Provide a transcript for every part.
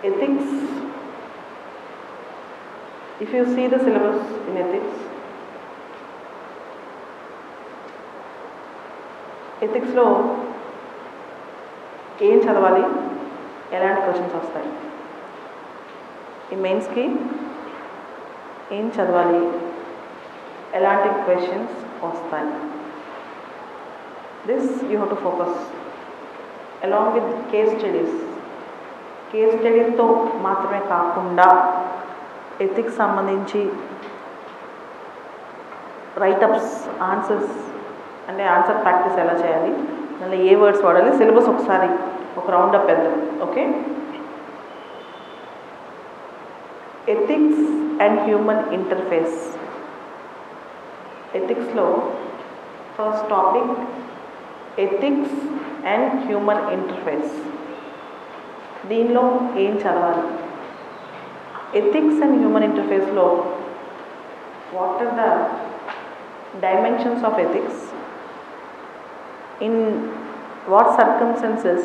ethics. If you see the syllabus in ethics, ఎథిక్స్లో ఏం చదవాలి, ఎలాంటి క్వశ్చన్స్ వస్తాయి, ఈ మెయిన్స్కి ఏం చదవాలి, ఎలాంటి క్వశ్చన్స్ వస్తాయి, this you have to focus along with case studies. Case స్టడీస్తో మాత్రమే కాకుండా ఎథిక్స్ సంబంధించి రైటప్స్, ఆన్సర్స్ అంటే ఆన్సర్ ప్రాక్టీస్ ఎలా చేయాలి, మళ్ళీ ఏ వర్డ్స్ వాడాలి, సిలబస్ ఒకసారి ఒక రౌండ్ అప్ వేద్దాం. Okay, ethics and human interface. ఎథిక్స్లో first topic ethics and human interface. దీనిలో ఏం చదవాలి, ఎథిక్స్ అండ్ హ్యూమన్ ఇంటర్ఫేస్లో what are the dimensions of ethics, in what circumstances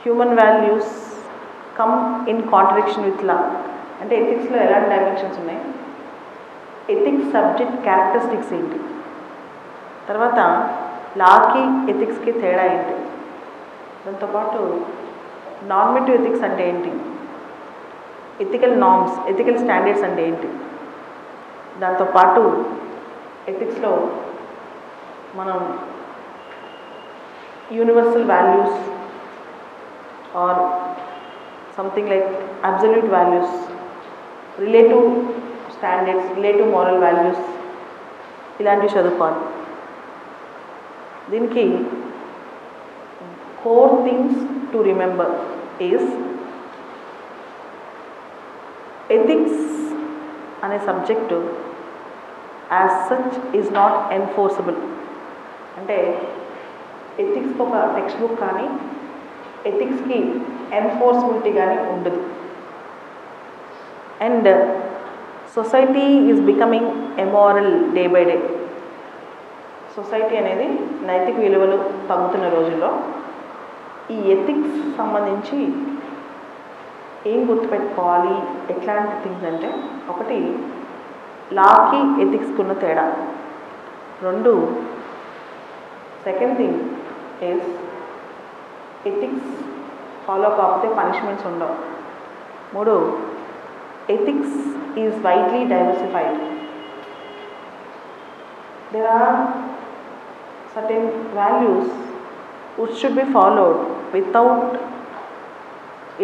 human values come in contradiction with law. అంటే ఎథిక్స్లో ఎలాంటి డైమెన్షన్స్ ఉన్నాయి, ఎథిక్స్ సబ్జెక్ట్ క్యారెక్టరిస్టిక్స్ ఏంటి, తర్వాత లాకి ఎథిక్స్కి తేడా ఏంటి, దాంతోపాటు నార్మేటివ్ ఎథిక్స్ అంటే ఏంటి, ఎథికల్ నార్మ్స్, ఎథికల్ స్టాండర్డ్స్ అంటే ఏంటి, దాంతోపాటు ఎథిక్స్లో మనం universal values are something like absolute values, relative standards, relative moral values, ఇలాంటివి చదువుకోవాలి. దీనికి core things to remember is ethics అనే subject as such is not enforceable. అంటే ఎథిక్స్కి ఒక టెక్స్ట్ బుక్ కానీ ఎథిక్స్కి ఎన్ఫోర్సబిలిటీ కానీ ఉండదు. And society is becoming amoral day by day. Society అనేది నైతిక విలువలు తగ్గుతున్న రోజుల్లో ఈ ఎథిక్స్ సంబంధించి ఏం గుర్తుపెట్టుకోవాలి, ఎట్లాంటి థింగ్స్ అంటే, ఒకటి లాకి ఎథిక్స్కి ఉన్న తేడా, రెండు second thing is ethics follow కాకపోతే పనిష్మెంట్స్ ఉండవు, మూడు ethics is widely diversified. there are certain values which should be followed without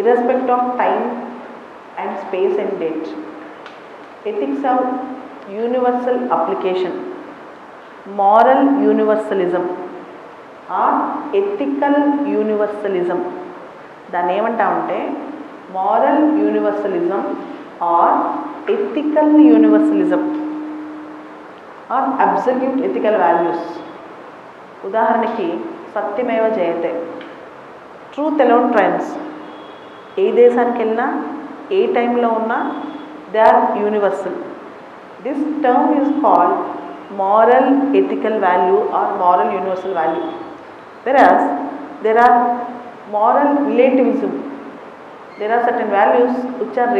irrespective of time and space and date. Ethics have universal application, moral universalism or ethical universalism. దాన్ని ఏమంటామంటే moral universalism or ethical universalism or absolute ethical values. ఉదాహరణకి సత్యమేవ జయతే, truth alone ట్రైమ్స్. ఏ దేశానికి వెళ్ళినా ఏ టైంలో ఉన్నా they are universal. This term is called moral ethical value or moral universal value. Whereas there are moral relativism. There are certain values which are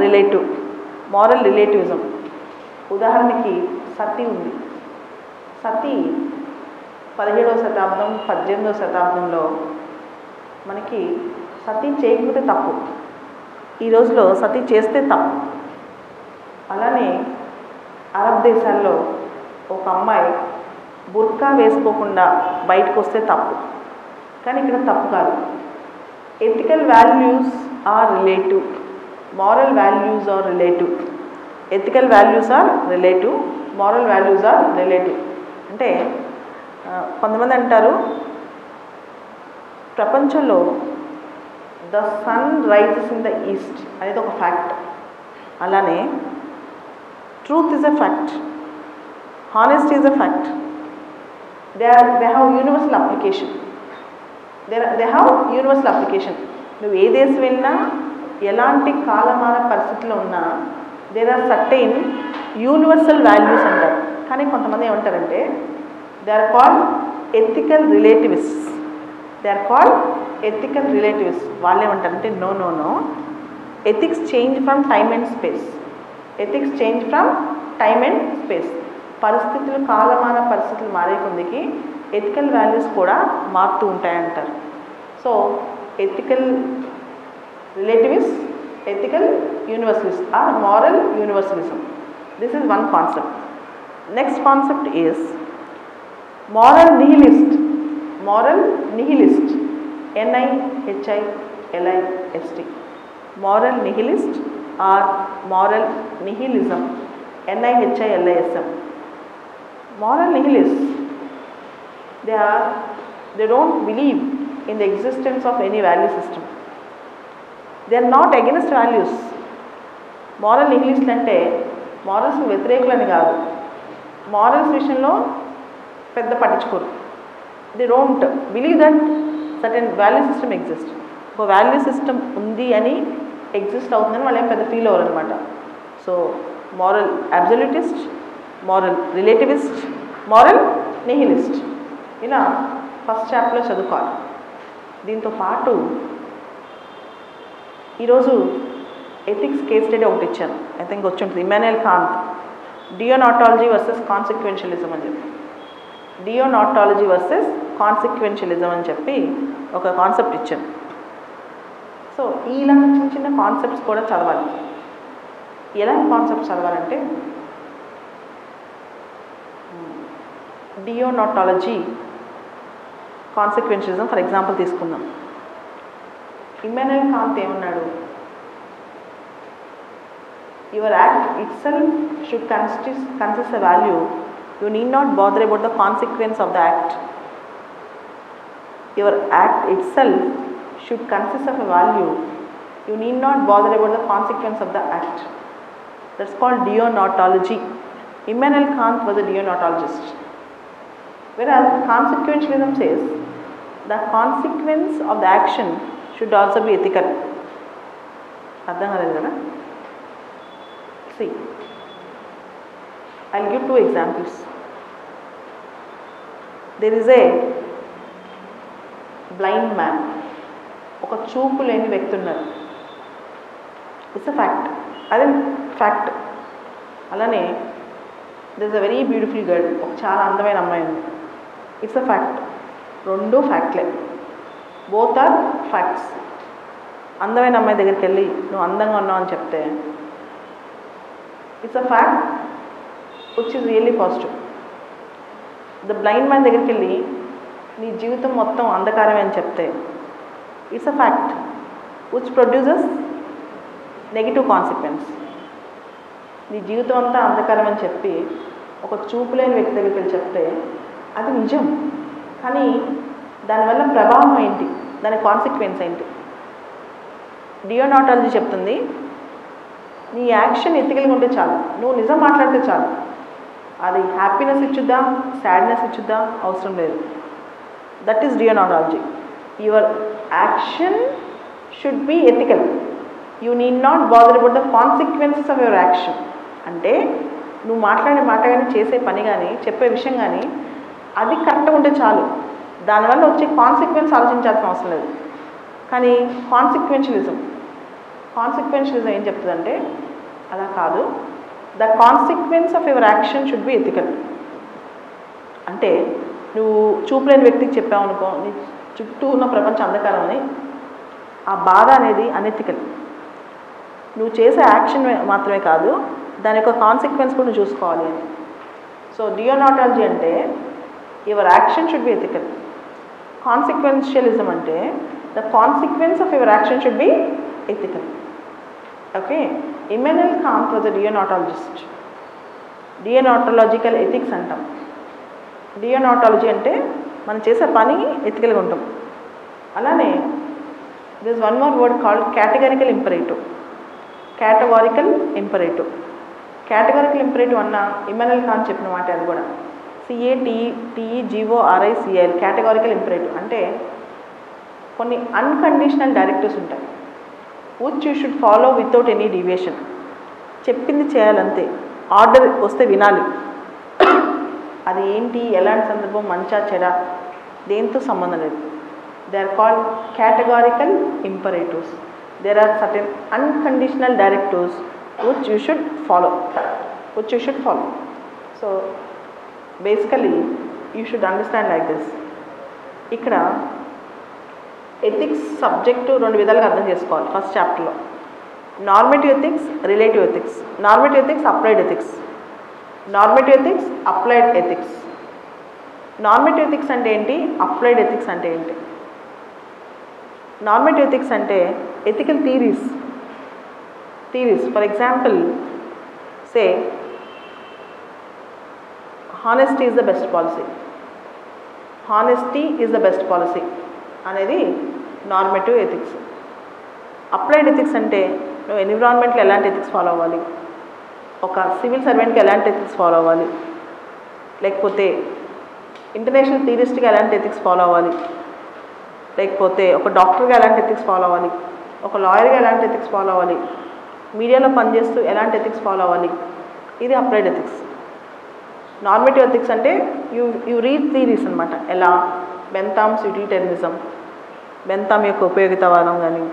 relative, moral relativism. ఉదాహరణకి సతీ ఉంది. సతీ 17వ శతాబ్దం 18వ శతాబ్దంలో మనకి సతీ చేయకపోతే తప్పు, ఈ రోజులో సతీ చేస్తే తప్పు. అలానే అరబ్ దేశాల్లో ఒక అమ్మాయి బుర్కా వేసుకోకుండా బయటకు వస్తే తప్పు, కానీ ఇక్కడ తప్పు కాదు. Ethical values are relative, moral values are relative. Ethical values are relative, moral values are relative. అంటే కొంతమంది అంటారు ప్రపంచంలో the sun rises in the east అనేది ఒక ఫ్యాక్ట్. అలానే truth is a fact, honesty is a fact. They have universal application. They have universal application. నువ్వు ఏ దేశం వెళ్ళినా ఎలాంటి కాలమాన పరిస్థితుల్లో ఉన్నా there are certain universal values అంటారు. కానీ కొంతమంది ఏమంటారంటే they are called ethical relativists. They are called ethical relativists. వాళ్ళు ఏమంటారంటే no. Ethics change from time and space. Ethics change from time and space. పరిస్థితులు కాలమాన పరిస్థితులు మారే కొద్దికి ఎథికల్ వాల్యూస్ కూడా మారుతూ ఉంటాయంటారు. So ethical relativist, ethical universalists or moral universalism. This is one concept. Next concept is moral nihilist. Moral nihilist. Nihilist. Moral nihilist or moral nihilism. Nihilism. Moral nihilists, they don't believe in the existence of any value system. They are not against values. Moral nihilist అంటే morals వ్యతిరేకులని కాదు, morals విషయంలో పెద్ద పట్టించుకోరు. They don't believe that certain value system exists. ఒక value system ఉంది అని exist అవుతుందని వాళ్ళు ఏం పెద్ద ఫీల్ అవ్వరు అనమాట. So moral absolutist, moral relativist, moral nihilist ఇలా ఫస్ట్ చాప్టర్లో చదువుకోవాలి. దీంతో పాటు ఈరోజు ఎథిక్స్ కేస్ స్టడీ ఒకటి ఇచ్చాను, ఐ థింక్ వచ్చి ఉంటుంది. ఇమాన్యుయల్ కాంత్ డియోనాటాలజీ వర్సెస్ కాన్సిక్వెన్షియలిజం అని చెప్పి, డియోనాటాలజీ వర్సెస్ కాన్సిక్వెన్షియలిజం అని చెప్పి ఒక కాన్సెప్ట్ ఇచ్చాను. సో ఇలాంటి చిన్న చిన్న కాన్సెప్ట్స్ కూడా చదవాలి. ఎలాంటి కాన్సెప్ట్స్ చదవాలంటే డియోనాటాలజీ, కాన్సిక్వెన్షియలిజం ఫర్ ఎగ్జాంపుల్ తీసుకుందాం. ఇమాన్యుయల్ కాంత్ ఏమన్నాడు? Your act it self should consist a value. You need not bother about the consequence of the act. Your act it self should consist of a value. You need not bother about the consequence of the act. That's called deonatology. Immanuel Kant was a deonatologist. Whereas consequentialism says the consequence of the action should also be ethical. అర్థం కాలేదు కదా? See, I'll give two examples. There is a blind man. ఒక చూపు లేని వ్యక్తి ఉన్నారు. It's a fact, అదే fact. అలానే this is a very beautiful girl, ఒక చాలా అందమైన అమ్మాయి ఉంది. It's a fact. రెండు ఫ్యాక్ట్లే, బోత్ ఆర్ ఫ్యాక్ట్స్. అందమైన అమ్మాయి దగ్గరికి వెళ్ళి నువ్వు అందంగా ఉన్నావు అని చెప్తే it's a fact which is really positive. The blind man దగ్గరికి వెళ్ళి నీ జీవితం మొత్తం అంధకారమే అని చెప్తే it's a fact which produces negative consequence. నీ జీవితం అంతా అంధకారం అని చెప్పి ఒక చూపులేని వ్యక్తి దగ్గరికి వెళ్ళి చెప్తే అది నిజం, కానీ దానివల్ల ప్రభావం ఏంటి, దాని కాన్సిక్వెన్స్ ఏంటి? డియోనాటాలజీ చెప్తుంది నీ యాక్షన్ ఎథికల్గా ఉంటే చాలు, నువ్వు నిజం మాట్లాడితే చాలు. అది హ్యాపీనెస్ ఇచ్చుద్దా, సాడ్నెస్ ఇచ్చుద్దా అవసరం లేదు. That is deontology. Your action should be ethical. You need not bother about the consequences of your action. అంటే నువ్వు మాట్లాడే మాట కానీ, చేసే పని కానీ, చెప్పే విషయం కానీ అది కరెక్ట్గా ఉంటే చాలు. దానివల్ల వచ్చే కాన్సిక్వెన్స్ ఆలోచించాల్సిన అవసరం లేదు. కానీ కాన్సిక్వెన్షియలిజం ఏం చెప్తుందంటే అలా కాదు, the consequence of your action should be ethical. అంటే నువ్వు చూపులేని వ్యక్తికి చెప్పావు అనుకో, నీ చుట్టూ ఉన్న ప్రపంచం అంధకారం అని, ఆ బాధ అనేది అనెథికల్. నువ్వు చేసే యాక్షన్ మాత్రమే కాదు, దాని యొక్క కాన్సిక్వెన్స్ కూడా నువ్వు చూసుకోవాలి అని. సో డియోనాటాలజీ అంటే your action should be ethical. Consequentialism అంటే the consequence of your action should be ethical. Okay, Immanuel Kant was a deontologist. Deontological ethics అంటాం. డియోనాటాలజీ అంటే మనం చేసే పని ఎథికల్గా ఉంటాం. అలానే this one more word called categorical imperative. Categorical imperative అన్న ఇమాన్యుయల్ కాంత్ చెప్పిన మాట అది కూడా. CATEGORICAL కేటగారికల్ ఇంపరేటివ్ అంటే కొన్ని అన్కండిషనల్ డైరెక్టివ్స్ ఉంటాయి which you should follow without any deviation. చెప్పింది చేయాలంతే, ఆర్డర్ వస్తే వినాలి. అది ఏంటి, ఎలాంటి సందర్భం, మంచా చెడా దేంతో సంబంధం లేదు. They are called categorical imperatives. There are certain unconditional directives which you should follow. So basically you should understand like this. ఇక్కడ ఎథిక్స్ సబ్జెక్టు రెండు విధాలుగా అర్థం చేసుకోవాలి. ఫస్ట్ చాప్టర్లో normative ethics, relative ethics. Normative ethics, applied ethics. Normative ethics, applied ethics. Normative ethics అంటే ఏంటి, applied ethics అంటే ఏంటి? నార్మేటివ్ ఎథిక్స్ అంటే ethical theories. For example, say honesty is the best policy. అనేది నార్మేటివ్ ఎథిక్స్. అప్లైడ్ ఎథిక్స్ అంటే నువ్వు ఎన్విరాన్మెంట్లో ఎలాంటి ethics follow అవ్వాలి, ఒక సివిల్ సర్వెంట్కి ఎలాంటి ఎథిక్స్ ఫాలో అవ్వాలి, లేకపోతే ఇంటర్నేషనల్ థియరిస్ట్గా ఎలాంటి ఎథిక్స్ ఫాలో అవ్వాలి, లేకపోతే ఒక డాక్టర్గా ఎలాంటి ఎథిక్స్ ఫాలో అవ్వాలి, ఒక లాయర్గా ఎలాంటి ఎథిక్స్ ఫాలో అవ్వాలి, మీడియాలో పనిచేస్తూ ఎలాంటి ఎథిక్స్ ఫాలో అవ్వాలి, ఇది అప్లైడ్ ఎథిక్స్. నార్మేటివ్ ఎథిక్స్ అంటే యూ రీడ్ థియరీస్ అనమాట. ఎలా బెంథామ్స్ యూటిలిటేరియనిజం, బెంథామ్ యొక్క ఉపయోగితవాదం కానీ,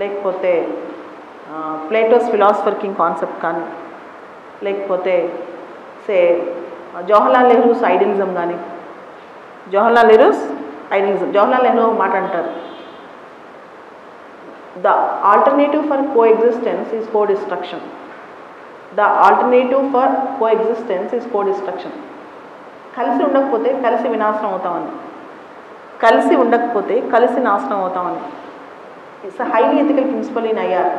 లేకపోతే ప్లేటోస్ ఫిలాసఫర్ కింగ్ కాన్సెప్ట్ కానీ, లేకపోతే సే జవహర్లాల్ నెహ్రూస్ ఐడియలిజం కానీ. జవహర్లాల్ నెహ్రూ మాట అంటారు, the alternative for coexistence is co-destruction. కలిసి ఉండకపోతే కలిసి వినాశనం అవుతామని, కలిసి ఉండకపోతే కలిసి నాశనం అవుతామని. It's a highly ethical principle in IR,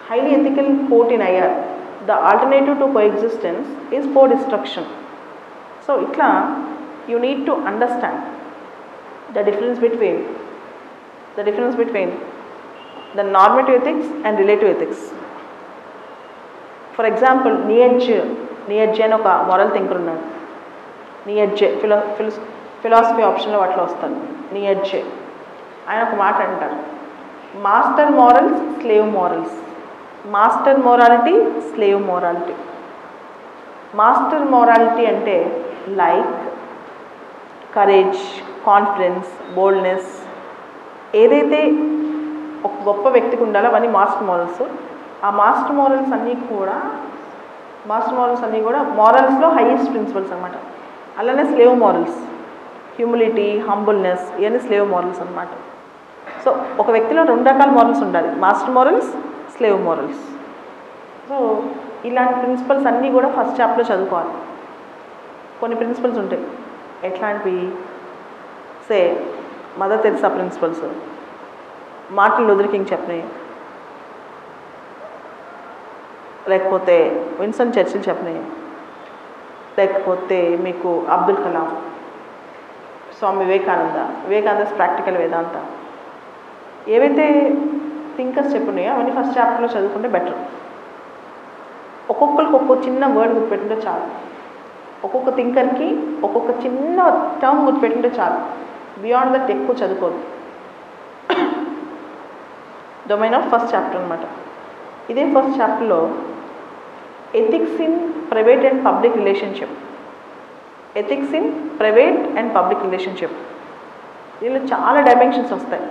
highly ethical quote in IR. The alternative to coexistence is codestruction. So ఇట్లా you need to understand the difference between the normative ethics and relative ethics. For example, Nietzsche అని ఒక moral thinker ఉన్నాడు. Nietzsche philosophy ఆప్షన్లో వాటిలో వస్తాడు. Nietzsche ఆయన ఒక మాట అంటారు, master morals, slave morals. Master morality, slave morality. Master morality అంటే లైక్ కరేజ్, కాన్ఫిడెన్స్, బోల్డ్నెస్, ఏదైతే ఒక గొప్ప వ్యక్తికి ఉండాలో అవన్నీ మాస్టర్ మోరల్స్. ఆ మాస్టర్ మోరల్స్ అన్నీ కూడా మోరల్స్లో హైయెస్ట్ ప్రిన్సిపల్స్ అనమాట. అలానే స్లేవ్ మోరల్స్, హ్యూమిలిటీ, హంబుల్నెస్, ఇవన్నీ స్లేవ్ మోరల్స్ అనమాట. సో ఒక వ్యక్తిలో రెండు రకాల మోరల్స్ ఉండాలి, master morals, slave morals. So ఇలాంటి ప్రిన్సిపల్స్ అన్నీ కూడా ఫస్ట్ చాప్టర్లో చదువుకోవాలి. కొన్ని ప్రిన్సిపల్స్ ఉంటాయి, ఎట్లాంటివి say Mother Teresa principles, Martin Luther King చెప్పినాయి, లేకపోతే విన్స్టన్ చర్చిల్ చెప్పినాయి, లేకపోతే మీకు అబ్దుల్ కలాం, స్వామి వివేకానందస్ ప్రాక్టికల్ వేదాంత, ఏవైతే థింకర్స్ చెప్పినాయో అవన్నీ ఫస్ట్ చాప్టర్లో చదువుకుంటే బెటర్. ఒక్కొక్కరికి ఒక్కొక్క చిన్న వర్డ్ గుర్తుపెట్టుంటే చాలు. ఒక్కొక్క థింకర్కి ఒక్కొక్క చిన్న టర్మ్ గుర్తుపెట్టుంటే చాలు. బియాండ్ దట్ ఎక్కువ చదువుకోదు. డొమైన్ ఆఫ్ ఫస్ట్ చాప్టర్ అనమాట. ఇదే ఫస్ట్ చాప్టర్లో ethics in private and public relationship. దీనిలో చాలా డైమెన్షన్స్ వస్తాయి.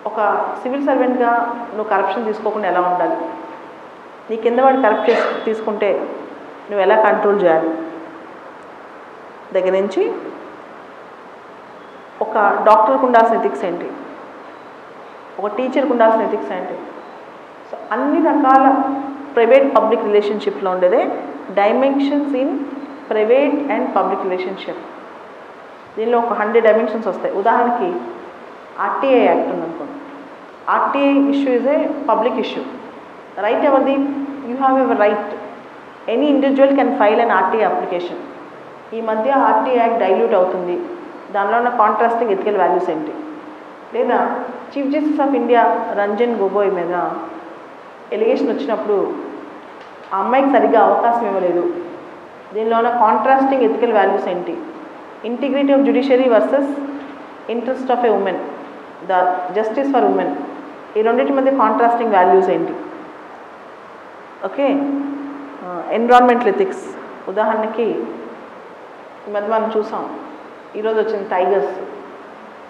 ఒక సివిల్ సర్వెంట్గా నువ్వు కరప్షన్ తీసుకోకుండా ఎలా ఉండాలి, నీ కింద వాడు కరప్ట్ తీసుకుంటే నువ్వు ఎలా కంట్రోల్ చేయాలి దగ్గర నుంచి, ఒక డాక్టర్కి ఉండాల్సిన ఎథిక్స్ ఏంటి, ఒక టీచర్కి ఉండాల్సిన ఎథిక్స్ ఏంటి. సో అన్ని రకాల ప్రైవేట్ పబ్లిక్ రిలేషన్షిప్లో ఉండేదే dimensions in private and public relationship. దీనిలో ఒక 100 డైమెన్షన్స్ వస్తాయి. ఉదాహరణకి ఆర్టీఐ యాక్ట్ ఉందనుకోండి. RTI issue is a public issue. Right ఎవరిది? You have ever right. Any individual can file an RTI application. ఈ మధ్య ఆర్టీఐ యాక్ట్ డైల్యూట్ అవుతుంది. దానిలో ఉన్న కాంట్రాస్టింగ్ ఎథికల్ వాల్యూస్ ఏంటి? లేదా chief justice of India Ranjan Gogoi మీద ఎలిగేషన్ వచ్చినప్పుడు ఆ అమ్మాయికి సరిగ్గా అవకాశం ఇవ్వలేదు. దీనిలో ఉన్న కాంట్రాస్టింగ్ ఎథికల్ వాల్యూస్ ఏంటి? Integrity of judiciary versus interest of A women, the justice for women, ఈ రెండింటి మధ్య కాంట్రాస్టింగ్ వాల్యూస్ ఏంటి? ఓకే. ఎన్విరాన్మెంటల్ ఎథిక్స్, ఉదాహరణకి ఈ మధ్య మనం చూసాం, ఈరోజు వచ్చింది టైగర్స్.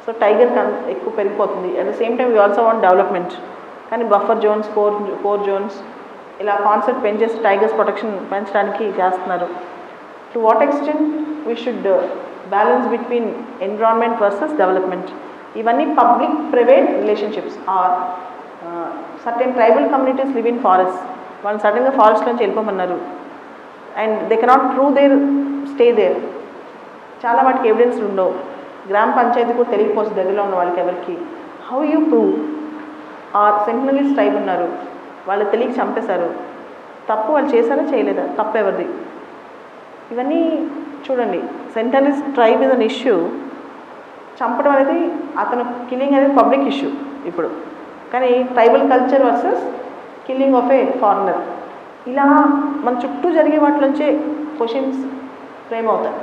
సో టైగర్ ఎక్కువ పెరిగిపోతుంది. At the same time we also want development. కానీ బఫర్ జోన్స్, కోర్ జోన్స్ ఇలా కాన్సెప్ట్ పెంచేసి టైగర్స్ ప్రొటెక్షన్ పెంచడానికి చేస్తున్నారు. To what extent we should balance between environment versus development. ఇవన్నీ public private relationships. Or certain tribal communities live in forest. వాళ్ళు సడన్గా forest నుంచి వెళ్ళిపోమన్నారు and they cannot prove their stay there. చాలా వాటికి ఎవిడెన్స్ ఉండవు. గ్రామ పంచాయతీ కూడా తెలియకపోవచ్చు దగ్గరలో ఉన్న వాళ్ళకి ఎవరికి. How you prove? Or Sentinelese tribe ఉన్నారు, వాళ్ళు తెలియక చంపేశారు. తప్పు వాళ్ళు చేశారా చేయలేదా? తప్పు ఎవరిది? ఇవన్నీ చూడండి. Sentinelese tribe is an issue. చంపడం అనేది, అతను కిల్లింగ్ అనేది పబ్లిక్ ఇష్యూ ఇప్పుడు. కానీ tribal culture versus killing of A foreigner, ఇలా మన చుట్టూ జరిగే వాటిలోంచే క్వశ్చన్స్ ఫ్రేమ్ అవుతాయి.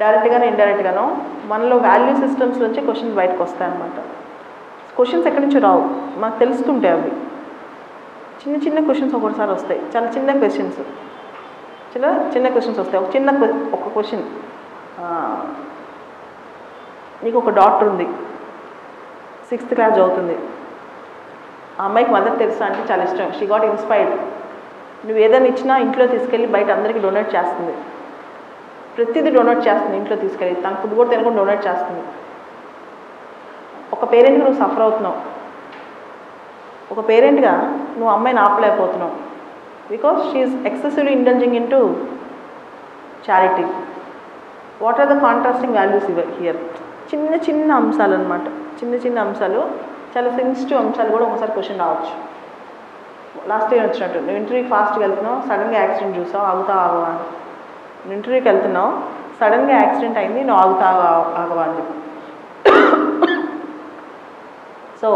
డైరెక్ట్గానో ఇండైరెక్ట్గానో మనలో వాల్యూ సిస్టమ్స్ నుంచే క్వశ్చన్స్ బయటకు వస్తాయన్నమాట. క్వశ్చన్స్ ఎక్కడి నుంచో రావు, మనకు తెలుస్తుంటాయి. అవి చిన్న చిన్న క్వశ్చన్స్ ఒక్కొక్కసారి వస్తాయి. చాలా చిన్న క్వశ్చన్స్ వస్తాయి. ఒక క్వశ్చన్, నీకు ఒక డాక్టర్ ఉంది, 6th క్లాస్ చదువుతుంది. ఆ అమ్మాయికి మదర్ తెరిసా అంటే చాలా ఇష్టం. She got inspired. నువ్వు ఏదైనా ఇచ్చినా ఇంట్లో తీసుకెళ్ళి బయట అందరికీ డొనేట్ చేస్తుంది. ప్రతిదీ డొనేట్ చేస్తుంది ఇంట్లో తీసుకెళ్ళి. తన ఫుడ్ కూడా తినకుండా డొనేట్ చేస్తుంది. ఒక పేరెంట్గా నువ్వు సఫర్ అవుతున్నావు. ఒక పేరెంట్గా నువ్వు అమ్మాయిని ఆపలేకపోతున్నావు. Because she is excessively indulging in to charity. What are the contrasting values here? చిన్న చిన్న అంశాలు అనమాట. చిన్న అంశాలు, చాలా సెన్సిటివ్ అంశాలు కూడా ఒకసారి క్వశ్చన్ రావచ్చు. లాస్ట్ ఇయర్ వచ్చినట్టు, నువ్వు ఇంటర్వ్యూకి ఫాస్ట్గా వెళ్తున్నావు, సడన్గా యాక్సిడెంట్ చూసావు, ఆగుతావా అని. నువ్వు ఇంటర్వ్యూకి వెళ్తున్నావు, సడన్గా యాక్సిడెంట్ అయింది, నువ్వు ఆగవా అని చెప్పి. So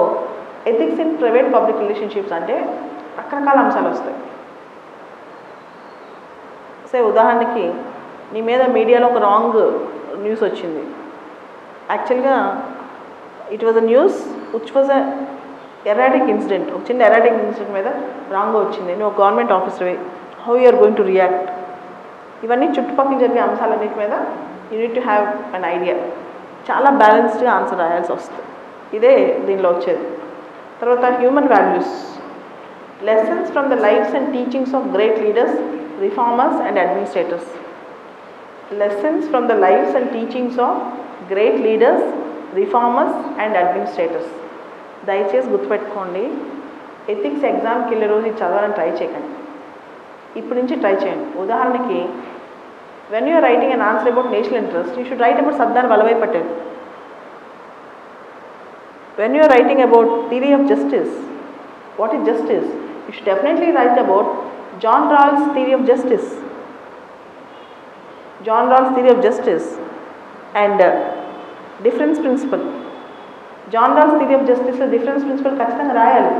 ethics in private public relationships అంటే రకరకాల అంశాలు వస్తాయి. సో ఉదాహరణకి నీ మీద మీడియాలో ఒక రాంగ్ న్యూస్ వచ్చింది. యాక్చువల్గా it was a news which was a erratic incident. ఒక చిన్న ఎరాటిక్ ఇన్సిడెంట్ మీద రాంగ్గా వచ్చింది. నువ్వు గవర్నమెంట్ ఆఫీసర్వే, how you are going to react? ఇవన్నీ చుట్టుపక్కల జరిగే అంశాలన్నిటి మీద you need to have an idea. చాలా బ్యాలెన్స్డ్గా ఆన్సర్ రాయాల్సి వస్తుంది. ఇదే దీనిలో వచ్చేది. తర్వాత human values, lessons from the lifes and teachings of great leaders, reformers and administrators. Lessons from the lifes and teachings of great leaders, reformers and administrators. దయచేసి గుర్తుపెట్టుకోండి, ఎథిక్స్ ఎగ్జామ్కి వెళ్ళే రోజు ఇది చదవాలని ట్రై చేయకండి. ఇప్పటి నుంచి ట్రై చేయండి. ఉదాహరణకి when you're writing an answer about national interest, you should write about Sardar Vallabhbhai Patel. When you are writing about theory of justice, what is justice? You should definitely write about John Rawls' theory of justice. John Rawls' theory of justice and difference principle. John Rawls' theory of justice and difference principle ఖచ్చితంగా రాయాలి.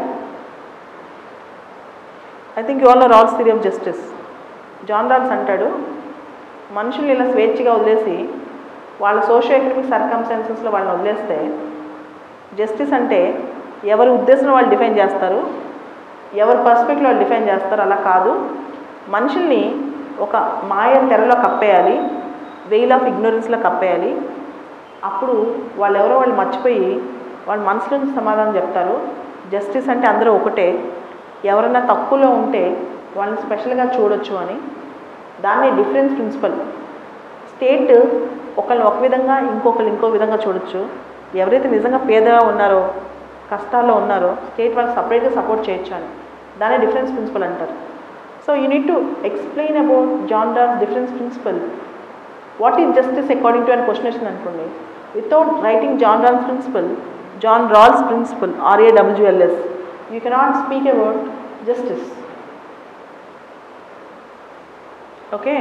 I think you all know Rawls' theory of justice. John Rawls అంటాడు, మనుషుల్ని ఇలా స్వేచ్ఛగా వదిలేసి వాళ్ళ socio economic సర్కమ్స్టాన్సెస్లో వాళ్ళని వదిలేస్తే జస్టిస్ అంటే ఎవరి ఉద్దేశంలో వాళ్ళు డిఫైన్ చేస్తారు, ఎవరి పర్స్పెక్టివ్లో వాళ్ళు డిఫైన్ చేస్తారు. అలా కాదు, మనుషుల్ని ఒక మాయ తెరలో కప్పేయాలి, వెయిల్ ఆఫ్ ఇగ్నోరెన్స్లో కప్పేయాలి. అప్పుడు వాళ్ళు మర్చిపోయి వాళ్ళ మనసులో సమాధానం చెప్తారు. జస్టిస్ అంటే అందరూ ఒకటే, ఎవరైనా తక్కువలో ఉంటే వాళ్ళని స్పెషల్గా చూడొచ్చు అని. దాన్ని డిఫరెన్స్ ప్రిన్సిపల్. స్టేట్ ఒకళ్ళని ఒక విధంగా, ఇంకొకళ్ళు ఇంకో విధంగా చూడొచ్చు. ఎవరైతే నిజంగా పేదగా ఉన్నారో, కష్టాల్లో ఉన్నారో, స్టేట్ వాళ్ళకి సపరేట్గా సపోర్ట్ చేయొచ్చు అని. దాన్ని డిఫరెన్స్ ప్రిన్సిపల్ అంటారు. So you need to explain about John Rawls difference principle. What is justice according to అని క్వశ్చన్ వచ్చింది అనుకోండి, without writing John Rawls principle RAWLS, you cannot speak about justice. Okay,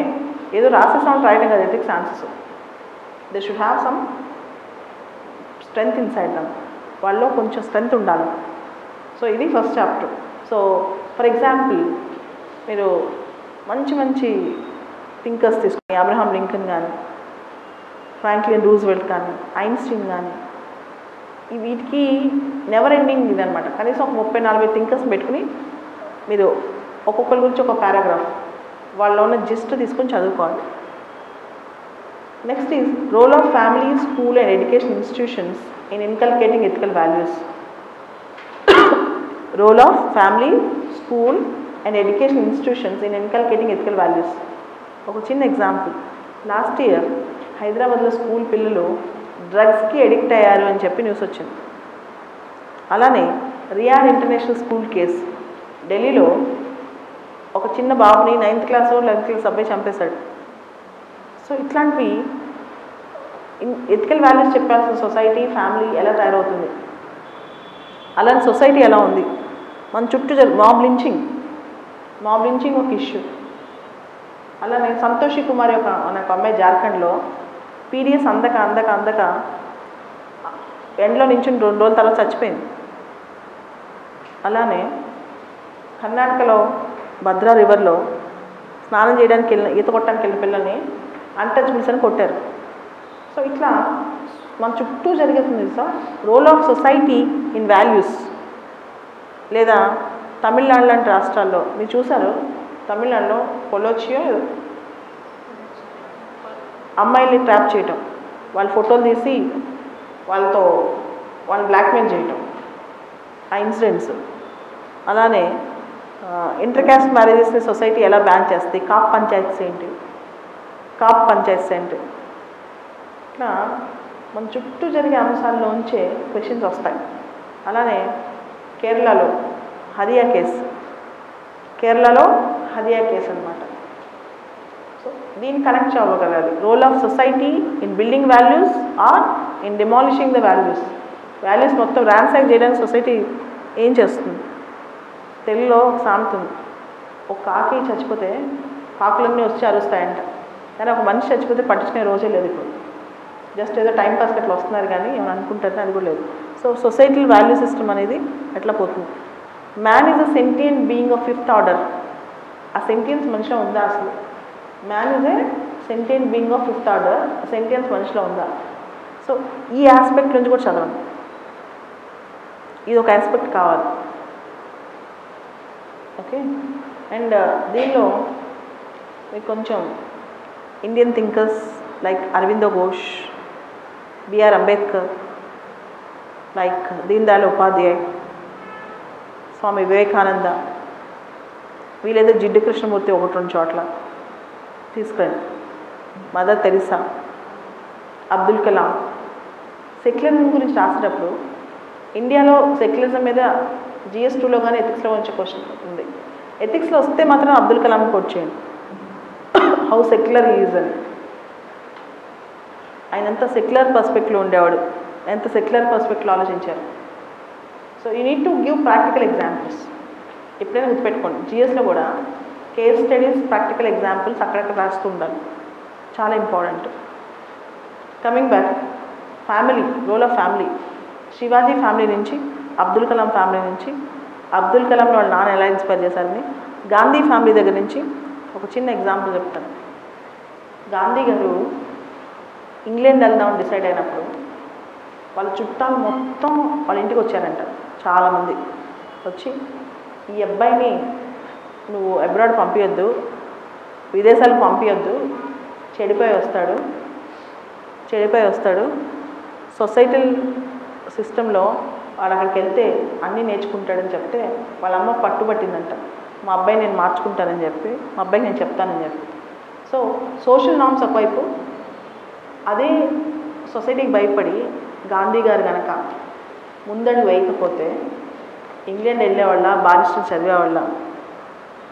ఏదో రాసేసాం రాయడం కదా ethics answers. They should have some strength inside them. వాళ్ళలో కొంచెం strength ఉండాలి. సో ఇది first chapter. So for example మీరు మంచి థింకర్స్ తీసుకుని, అబ్రహాం లింకన్ కానీ, ఫ్రాంక్లిన్ రూజ్వెల్ట్ కానీ, ఐన్స్టీన్ కానీ, వీటికి నెవర్ ఎండింగ్ ఇదనమాట. కనీసం ఒక 30-40 థింకర్స్ పెట్టుకుని మీరు ఒక్కొక్కరి గురించి ఒక పారాగ్రాఫ్ వాళ్ళలో ఉన్న జిస్ట్ తీసుకొని చదువుకోవాలి. Next is role of family, school and education institutions in inculcating ethical values. Role of family, school and education institutions in inculcating ethical values. ఒక చిన్న ఎగ్జాంపుల్, లాస్ట్ ఇయర్ హైదరాబాద్లో స్కూల్ పిల్లలు డ్రగ్స్కి ఎడిక్ట్ అయ్యారు అని చెప్పి న్యూస్ వచ్చింది. అలానే రియాడ్ ఇంటర్నేషనల్ స్కూల్ కేసు, ఢిల్లీలో ఒక చిన్న బాబుని 9th క్లాస్ 11th క్లాస్ అబ్బాయి చంపేశాడు. సో ఇట్లాంటివి ఎథికల్ వాల్యూస్ చెప్పాల్సిన సొసైటీ, ఫ్యామిలీ ఎలా తయారవుతుంది, అలాంటి సొసైటీ ఎలా ఉంది, మన చుట్టూ మాబ్ లించింగ్ ఒక ఇష్యూ. అలానే సంతోషి కుమార్ అనే ఒక అమ్మాయి జార్ఖండ్లో పీడిఎస్ అందక ఎండలో నుంచి 2 రోజుల తర్వాత చచ్చిపోయింది. అలానే కర్ణాటకలో భద్రా రివర్లో స్నానం చేయడానికి ఈత కొట్టడానికి వెళ్ళిన పిల్లల్ని అన్టచబుల్స్ అని కొట్టారు. సో ఇట్లా మన చుట్టూ జరుగుతుంది sir. Role of society in values. లేదా తమిళనాడు లాంటి రాష్ట్రాల్లో మీరు చూసారు, తమిళనాడులో పొలోచియో అమ్మాయిల్ని ట్రాప్ చేయటం, వాళ్ళ ఫోటోలు తీసి వాళ్ళని బ్లాక్మెయిల్ చేయటం, ఆ ఇన్సిడెంట్స్. అలానే ఇంటర్ క్యాస్ట్ మ్యారేజెస్ని సొసైటీ ఎలా బ్యాన్ చేస్తుంది, కాప్ పంచాయత్స్ ఏంటి, ఇట్లా మన చుట్టూ జరిగే అంశాల్లోంచే క్వశ్చన్స్ వస్తాయి. అలానే కేరళలో హదియా కేసు అనమాట. సో దీన్ని కనెక్ట్ అవ్వగలగాలి. Role of society in building values or in demolishing the values మొత్తం ర్యాన్సాక్ చేయడానికి సొసైటీ ఏం చేస్తుంది. తెలుగులో ఒక సామెత ఉంది, ఒక కాకి చచ్చిపోతే కాకులన్నీ వచ్చి అరుస్తాయంట, కానీ ఒక మనిషి చచ్చిపోతే పట్టించుకునే రోజే లేదు. ఇప్పుడు జస్ట్ ఏదో టైం పాస్కి అట్లా వస్తున్నారు కానీ ఏమైనా అనుకుంటారని అది కూడా లేదు. సో సొసైటల్ వాల్యూ సిస్టమ్ అనేది ఎట్లా పోతుంది. Man is a sentient being of 5th order. ఆ సెంటియన్స్ మనిషిలో ఉందా అసలు? Man is a sentient being of 5th order. Sentience మనిషిలో ఉందా? సో ఈ ఆస్పెక్ట్ నుంచి కూడా చదవండి. ఇది ఒక ఆస్పెక్ట్ కావాలి. ఓకే. అండ్ దీనిలో మీకు కొంచెం Indian thinkers like Aurobindo Ghosh, BR Ambedkar, like Deen Dayal Upadhyay, Swami Vivekananda, వీలైతే జిడ్డు కృష్ణమూర్తి 1-2 చోట్ల తీసుకురండి, Mother Teresa, Abdul Kalam. Secularism గురించి రాసేటప్పుడు ఇండియాలో సెక్యులరిజం మీద GS2లో కానీ ఎథిక్స్లో వచ్చే క్వశ్చన్ ఉంది. ఎథిక్స్లో వస్తే మాత్రం అబ్దుల్ కలాం కోట్ చేయండి, హౌ సెక్యులర్ ఈజ్ అని. ఆయన ఎంత సెక్యులర్ పర్స్పెక్టివ్లో ఉండేవాడు, ఎంత సెక్యులర్ పర్స్పెక్టివ్లో ఆలోచించారు. So you need to give practical examples. ఎప్పుడైనా గుర్తుపెట్టుకోండి, GSలో కూడా కేస్ స్టడీస్, ప్రాక్టికల్ ఎగ్జాంపుల్స్ అక్కడక్కడ రాస్తూ ఉండాలి, చాలా important. Coming back, family, role of family. Shivaji family నుంచి, అబ్దుల్ కలాం ఫ్యామిలీ నుంచి, అబ్దుల్ కలాంని వాళ్ళ నాన్న ఎలా ఇన్స్పైర్ చేశారని, గాంధీ ఫ్యామిలీ దగ్గర నుంచి ఒక చిన్న ఎగ్జాంపుల్ చెప్తాను. గాంధీ గారు ఇంగ్లాండ్ వెళ్దామని డిసైడ్ అయినప్పుడు వాళ్ళ చుట్టాలు మొత్తం వాళ్ళ ఇంటికి వచ్చారంట. చాలామంది వచ్చి, ఈ అబ్బాయిని నువ్వు అబ్రాడ్ పంపించొద్దు, విదేశాలకు పంపించొద్దు, చెడిపోయి వస్తాడు, సొసైటల్ సిస్టంలో వాడు అక్కడికి వెళ్తే అన్నీ నేర్చుకుంటాడని చెప్తే వాళ్ళ అమ్మ పట్టుబట్టిందంట. మా అబ్బాయి నేను మార్చుకుంటానని చెప్పి, మా అబ్బాయికి నేను చెప్తానని చెప్పి. సో సోషల్ నార్మ్స్ ఒకవైపు, అదే సొసైటీకి భయపడి గాంధీ గారు కనుక ముందడుగు వేయకపోతే ఇంగ్లాండ్ వెళ్ళేవాళ్ళ, బారిస్టర్ చదివేవాళ్ళ,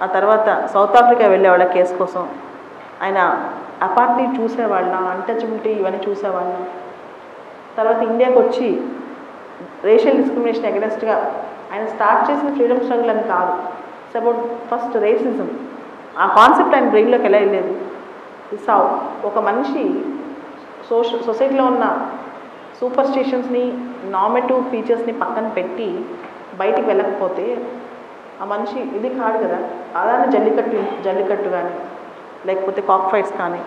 ఆ తర్వాత సౌత్ ఆఫ్రికా వెళ్ళేవాళ్ళ కేసు కోసం, ఆయన అపార్టీ చూసేవాళ్ళ, అన్టచబిలిటీ ఇవన్నీ చూసేవాళ్ళ, తర్వాత ఇండియాకి వచ్చి రేషియల్ డిస్క్రిమినేషన్ అగెనెస్ట్గా ఆయన స్టార్ట్ చేసిన ఫ్రీడమ్ స్ట్రగుల్ అని కాదు, ఇట్స్ అబౌట్ ఫస్ట్ రేసిజం. ఆ కాన్సెప్ట్ ఆయన బ్రెయిన్లోకి ఎలా వెళ్ళేది. సావ్ ఒక మనిషి సొసైటీలో ఉన్న సూపర్ స్టిషన్స్ని, నార్మేటివ్ ఫీచర్స్ని పక్కన పెట్టి బయటికి వెళ్ళకపోతే ఆ మనిషి ఇది కాదు కదా. అలానే జల్లికట్టు కానీ, లేకపోతే కాక్ ఫైట్స్ కానీ,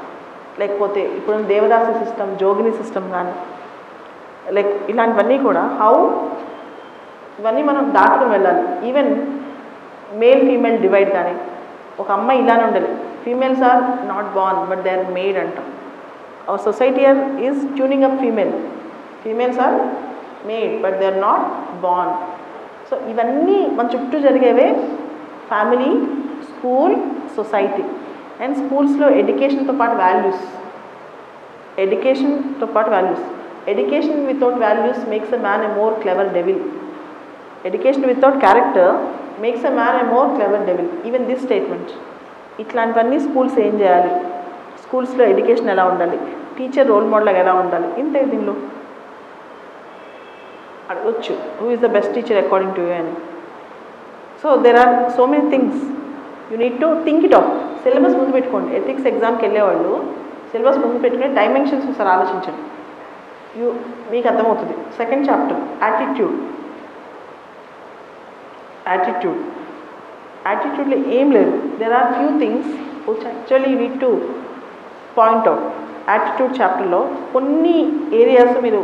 లేకపోతే ఇప్పుడు దేవదాసి సిస్టమ్, జోగిని సిస్టమ్ కానీ, లైక్ ఇలాంటివన్నీ కూడా ఇవన్నీ మనం దాటుకుని వెళ్ళాలి. ఈవెన్ మేల్ ఫీమేల్ డివైడ్ కానీ, ఒక అమ్మాయి ఇలానే ఉండాలి, females are not born but they are made అంటాం. Our society is tuning up females are made but they are not born. So ఇవన్నీ మన చుట్టూ జరిగేవే ఫ్యామిలీ, స్కూల్, సొసైటీ. అండ్ స్కూల్స్లో ఎడ్యుకేషన్తో పాటు values, education without values makes a man a more clever devil. Education without character makes a man a more clever devil. Even this statement. ఇట్లాంటివన్నీ schools ఏం చేయాలి, స్కూల్స్లో education ఎలా ఉండాలి, టీచర్ రోల్ మోడల్గా ఎలా ఉండాలి, ఇంతే. దీనిలో అడగొచ్చు who is the best teacher according to you అని. So there are so many things you need to think it out. Syllabus ముందు పెట్టుకోండి. ఎథిక్స్ ఎగ్జామ్కి వెళ్ళేవాళ్ళు సిలబస్ ముందు పెట్టుకుని డైమెన్షన్స్ ఒకసారి ఆలోచించండి, మీకు అర్థమవుతుంది. సెకండ్ చాప్టర్ యాటిట్యూడ్లో ఏం లేదు. There are few things which actually you need to point out. Attitude చాప్టర్లో కొన్ని ఏరియాస్ మీరు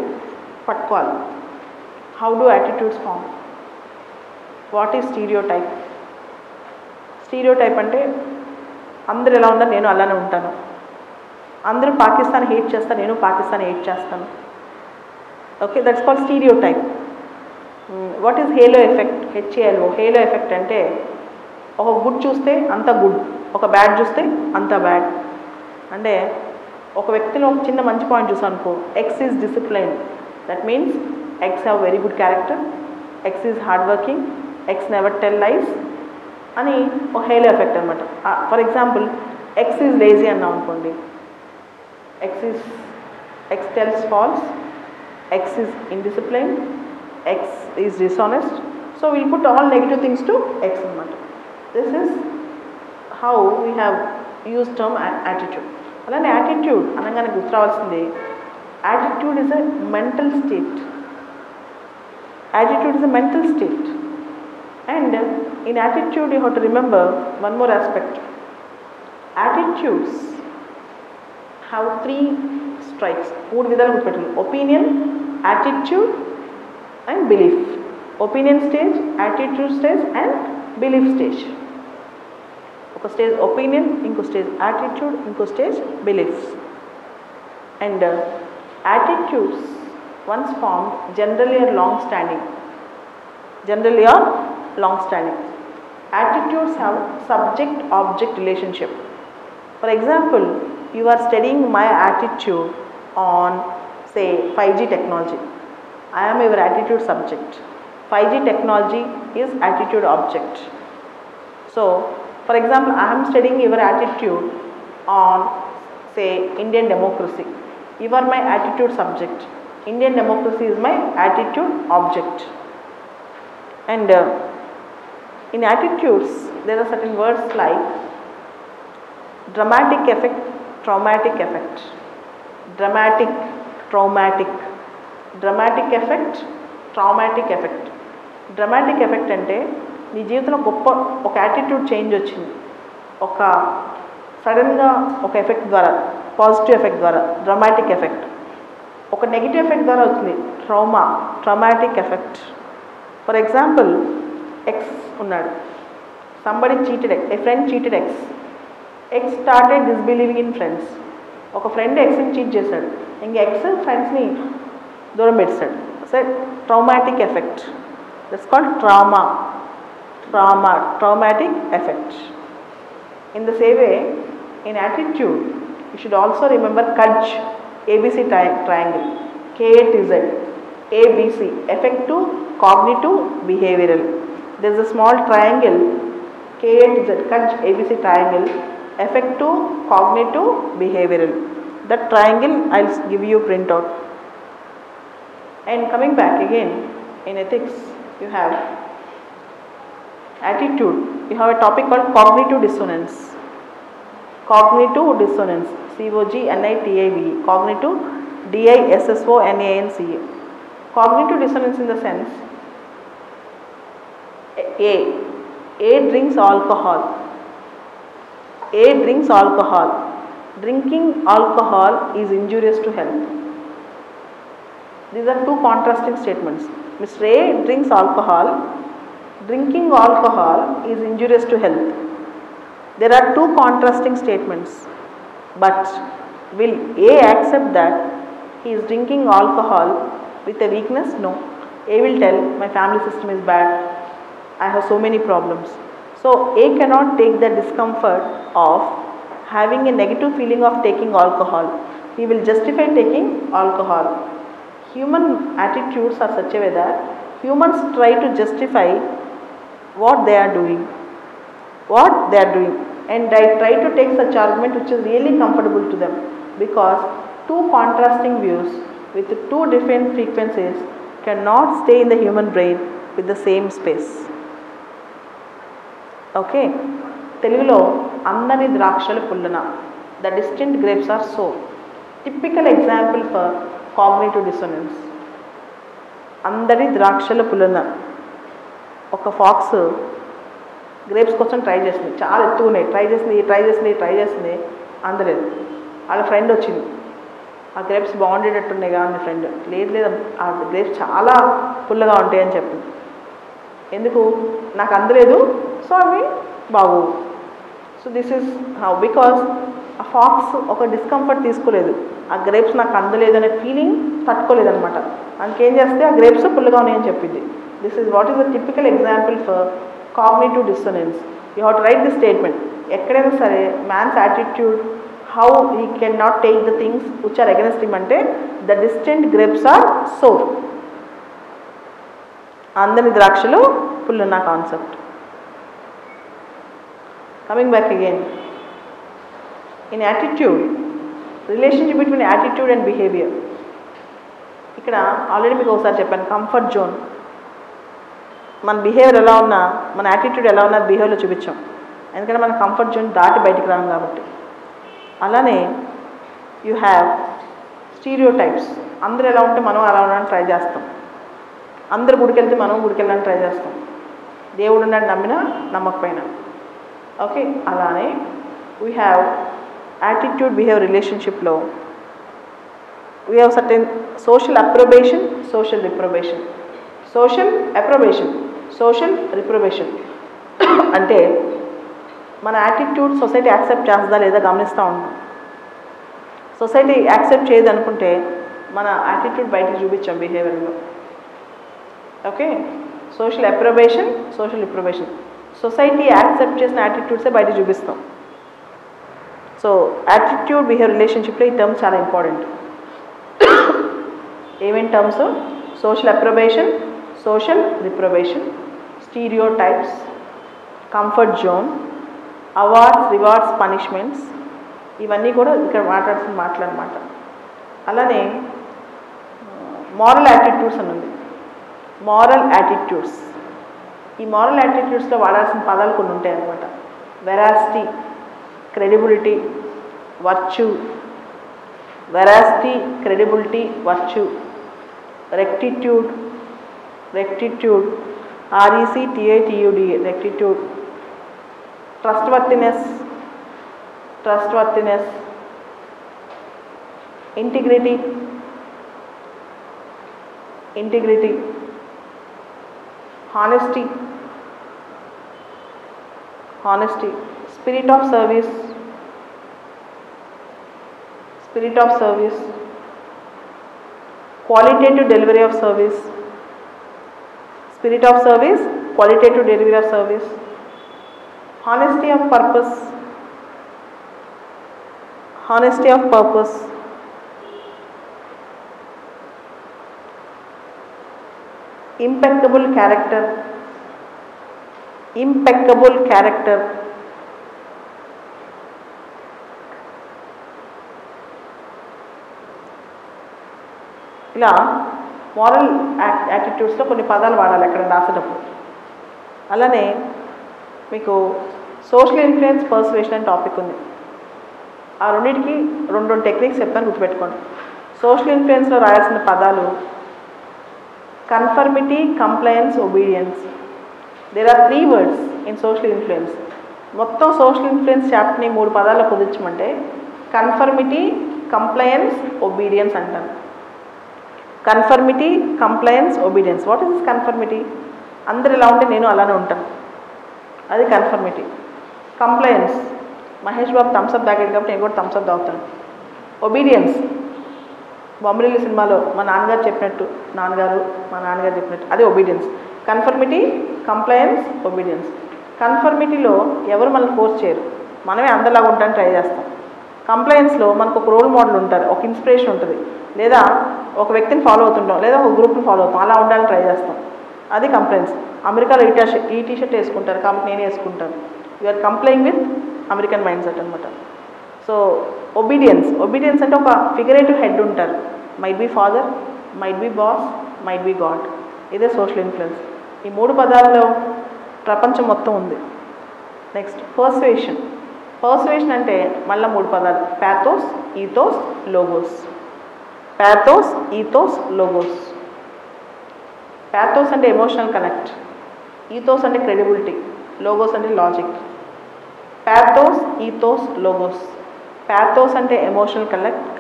పట్టుకోవాలి. How do attitudes form, what is stereotype. Stereotype అంటే అందరు ఎలా ఉన్నారు నేను అలానే ఉంటాను, అందరూ పాకిస్తాన్ హేట్ చేస్తారు నేను పాకిస్తాన్ హేట్ చేస్తాను. Okay, that's called stereotype. What is halo effect, HALO. Halo effect అంటే ఒక గుడ్ చూస్తే అంత గుడ్, ఒక బ్యాడ్ చూస్తే అంత బ్యాడ్. అంటే ఒక వ్యక్తిలో ఒక చిన్న మంచి పాయింట్ చూసాను అనుకో, X is discipline, that means X have very good character, X is hard working, X never tell lies అని ఒక హేలో ఎఫెక్ట్ అనమాట. For example X is lazy అన్నాం అనుకోండి, X tells false, X is indisciplined, X is dishonest. So will put all negative things to X అనమాట. This is how we have use term attitude. అలానే attitude అనగానే గుర్తు రావాల్సింది, attitude is a mental state. Attitude is a mental state, and in attitude you have to remember one more aspect. Attitudes have three strikes. Mood vidalu gutpettali: opinion, attitude and belief. Opinion stage, attitude stage and belief stage. Oka stage opinion, inko stage attitude, inko stage beliefs. And attitudes once formed generally are long standing. Attitudes have subject object relationship. For example, you are studying my attitude on say 5G technology. I am your attitude subject. 5G technology is attitude object. So for example, I am studying your attitude on say Indian democracy. You are my attitude subject. Indian democracy is my attitude object. And in attitudes there are certain words like dramatic effect, traumatic effect. Dramatic effect, traumatic effect. Dramatic effect అంటే నీ జీవితంలో గొప్ప ఒక attitude change వచ్చింది, ఒక సడన్గా ఒక effect ద్వారా, పాజిటివ్ ఎఫెక్ట్ ద్వారా డ్రామాటిక్ ఎఫెక్ట్. ఒక నెగిటివ్ ఎఫెక్ట్ ద్వారా వచ్చింది traumatic effect. For example X ఉన్నాడు, somebody cheated, a friend cheated X started disbelieving in friends. ఒక ఫ్రెండ్ ఎక్స్ని చీట్ చేశాడు, ఇంక ఎక్స్ ఫ్రెండ్స్ని దూరం పెట్టాడు. So traumatic effect, that's called traumatic effect. In the same way, in attitude you should also remember KADJ, ABC triangle, K8Z, ABC, affective, cognitive, behavioral. There is a small triangle, K8Z, KADJ, ABC triangle, affective, cognitive, behavioral. That triangle I will give you printout. And coming back again, in ethics you have attitude. You have a topic called cognitive dissonance. Cognitive dissonance, COGNITIVE, cognitive DISSONANCE. Cognitive dissonance in the sense, A drinks alcohol. Drinking alcohol is injurious to health. These are two contrasting statements. Mr. A drinks alcohol. Drinking alcohol is injurious to health. There are two contrasting statements, but Will A accept that he is drinking alcohol with a weakness? No. A will tell, my family system is bad, I have so many problems. So A cannot take the discomfort of having a negative feeling of taking alcohol. He will justify taking alcohol. Human attitudes are such a way that humans try to justify what they are doing, and I try to take such argument which is really comfortable to them, because two contrasting views with two different frequencies cannot stay in the human brain with the same space. Okay, తెలుగులో అందరి ద్రాక్షలు పుల్లన, the distant grapes are sour. Typical example for cognitive dissonance. అందరి ద్రాక్షలు పుల్లన. ఒక pox grapes కోసం try చేసింది, చాలా ఎత్తుకున్నాయి, try చేసింది అందలేదు. వాళ్ళ ఫ్రెండ్ వచ్చింది, ఆ గ్రేప్స్ బాగుండేటట్టున్నాయి కానీ ఫ్రెండ్ లేదు ఆ గ్రేప్స్ చాలా పుల్లగా ఉంటాయి అని చెప్పింది. ఎందుకు? నాకు అందలేదు, సో అవి బాగోవు. So this is how, because ఆ ఫాక్స్ ఒక డిస్కంఫర్ట్ తీసుకోలేదు, ఆ గ్రేప్స్ నాకు అందలేదు అనే ఫీలింగ్ తట్టుకోలేదనమాట. అందుకేం చేస్తే ఆ గ్రేప్స్ పుల్లగా ఉన్నాయని చెప్పింది. This is what is the typical example for cognitive dissonance. You have to write the statement. ఎక్కడైనా సరే man's attitude, how he can not take the things which are against him అంటే the distant grapes are sour. అందరి ద్రాక్షలు పుల్లన్న concept. Coming back again, in attitude, relationship between attitude and behaviour. ఇక్కడ already మీకు ఒకసారి చెప్పాను, కంఫర్ట్ జోన్. మన behaviour ఎలా ఉన్నా, మన యాటిట్యూడ్ ఎలా ఉన్నా బిహేవియర్లో చూపించాం, ఎందుకంటే మన కంఫర్ట్ జోన్ దాటి బయటికి రాం కాబట్టి. అలానే యూ హ్యావ్ స్టీరియో టైప్స్. అందరూ ఎలా ఉంటే మనం అలా ఉండడానికి ట్రై చేస్తాం. అందరు గుడికి వెళ్తే మనం గుడికి వెళ్ళడానికి ట్రై చేస్తాం, దేవుడు ఉన్నాడు నమ్మినా నమ్మకపోయినా. ఓకే, అలానే వీ హ్యావ్ యాటిట్యూడ్ బిహేవియర్ రిలేషన్షిప్లో we have certain social approbation, social reprobation. Social approbation, social reprobation అంటే మన యాటిట్యూడ్ సొసైటీ యాక్సెప్ట్ చేస్తుందా లేదా గమనిస్తూ ఉంటాం. సొసైటీ యాక్సెప్ట్ చేయదు అనుకుంటే మన యాటిట్యూడ్ బయటకు చూపించాం బిహేవియర్లో. Okay, social approbation, social reprobation. Society accept చేసిన యాటిట్యూడ్సే బయట చూపిస్తాం. సో యాటిట్యూడ్ బిహేవియర్ రిలేషన్షిప్లో ఈ టర్మ్స్ చాలా ఇంపార్టెంట్. ఏమేం terms? Social approbation, social reprobation, stereotypes, comfort zone, awards, rewards, punishments, ఇవన్నీ కూడా ఇక్కడ మాట్లాడుతున్న మాటలు అన్నమాట. అలానే మారల్ యాటిట్యూడ్స్ అని ఉంది. మారల్ యాటిట్యూడ్స్, ఈ మారల్ యాటిట్యూడ్స్లో వాడాల్సిన పదాలు కొన్ని ఉంటాయి అన్నమాట. Veracity, credibility, virtue. Veracity, credibility, virtue. Rectitude, rectitude, RECTITUD, rectitude. Trustworthiness, trustworthiness. Integrity, integrity. Honesty, honesty. Spirit of service, spirit of service. qualitative delivery of service, spirit of service, qualitative delivery of service. Honesty of purpose, honesty of purpose. Impeccable character, impeccable character. ఇలా moral యాటిట్యూడ్స్లో కొన్ని పదాలు వాడాలి ఎక్కడ రాసేటప్పుడు. అలానే మీకు social influence, persuasion అనే topic ఉంది. ఆ రెండింటికి రెండు టెక్నిక్స్ చెప్తాను, గుర్తుపెట్టుకోండి. సోషల్ ఇన్ఫ్లుయెన్స్లో రాయాల్సిన పదాలు conformity, compliance, obedience. There are 3 words in social influence. మొత్తం సోషల్ ఇన్ఫ్లుయెన్స్ చాప్టర్ని 3 పదాల్లో కుదించమంటే కన్ఫర్మిటీ, కంప్లయన్స్, ఒబీడియన్స్ అంటాను. Conformity, compliance, obedience. What is this conformity? అందరు ఎలా ఉంటే నేను అలానే ఉంటాను, అది conformity. Compliance, Mahesh Babu Thums Up తాగాడు కాబట్టి నేను కూడా థమ్స్అప్ తాగుతాను. ఒబీడియన్స్, బొమ్మరిల్లు సినిమాలో మా నాన్నగారు చెప్పినట్టు మా నాన్నగారు చెప్పినట్టు అది ఒబీడియన్స్. Conformity, compliance, obedience. కన్ఫర్మిటీలో ఎవరు మనల్ని ఫోర్స్ చేయరు, మనమే అందరిలాగా ఉండడానికి ట్రై చేస్తాం. కంప్లయన్స్లో మనకు ఒక రోల్ మోడల్ ఉంటారు, ఒక ఇన్స్పిరేషన్ ఉంటుంది, లేదా ఒక వ్యక్తిని ఫాలో అవుతుంటాం, లేదా ఒక గ్రూప్ని ఫాలో అవుతాం, అలా ఉండాలని ట్రై చేస్తాం. అది కంప్లయన్స్. అమెరికాలో ఈ టీషర్ట్ వేసుకుంటారు కాబట్టి నేను వేసుకుంటాను. You're complying with American mindset అనమాట. సో ఒబీడియన్స్ అంటే ఒక ఫిగరేటివ్ హెడ్ ఉంటారు, might be father, might be boss, might be God. ఇదే సోషల్ ఇన్ఫ్లుయెన్స్. ఈ 3 పదాల్లో ప్రపంచం మొత్తం ఉంది. నెక్స్ట్ పర్సువేషన్ అంటే మళ్ళీ 3 పదాలు, pathos, ethos, logos. Pathos, ethos, logos. Pathos అంటే ఎమోషనల్ కనెక్ట్, ఈథోస్ అంటే క్రెడిబిలిటీ, లోగోస్ అంటే logic. Pathos, ethos, logos. Pathos అంటే ఎమోషనల్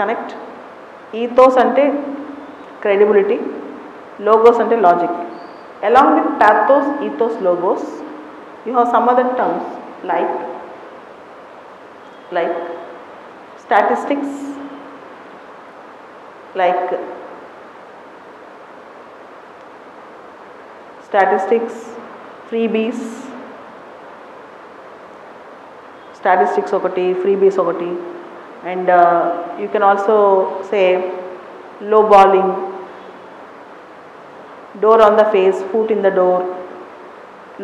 కనెక్ట్, ఈథోస్ అంటే క్రెడిబిలిటీ, లోగోస్ అంటే logic. Along with pathos, ethos, logos, you have some other terms like statistics, freebies, statistics okati, freebies okati, and you can also say lowballing, door on the face, foot in the door.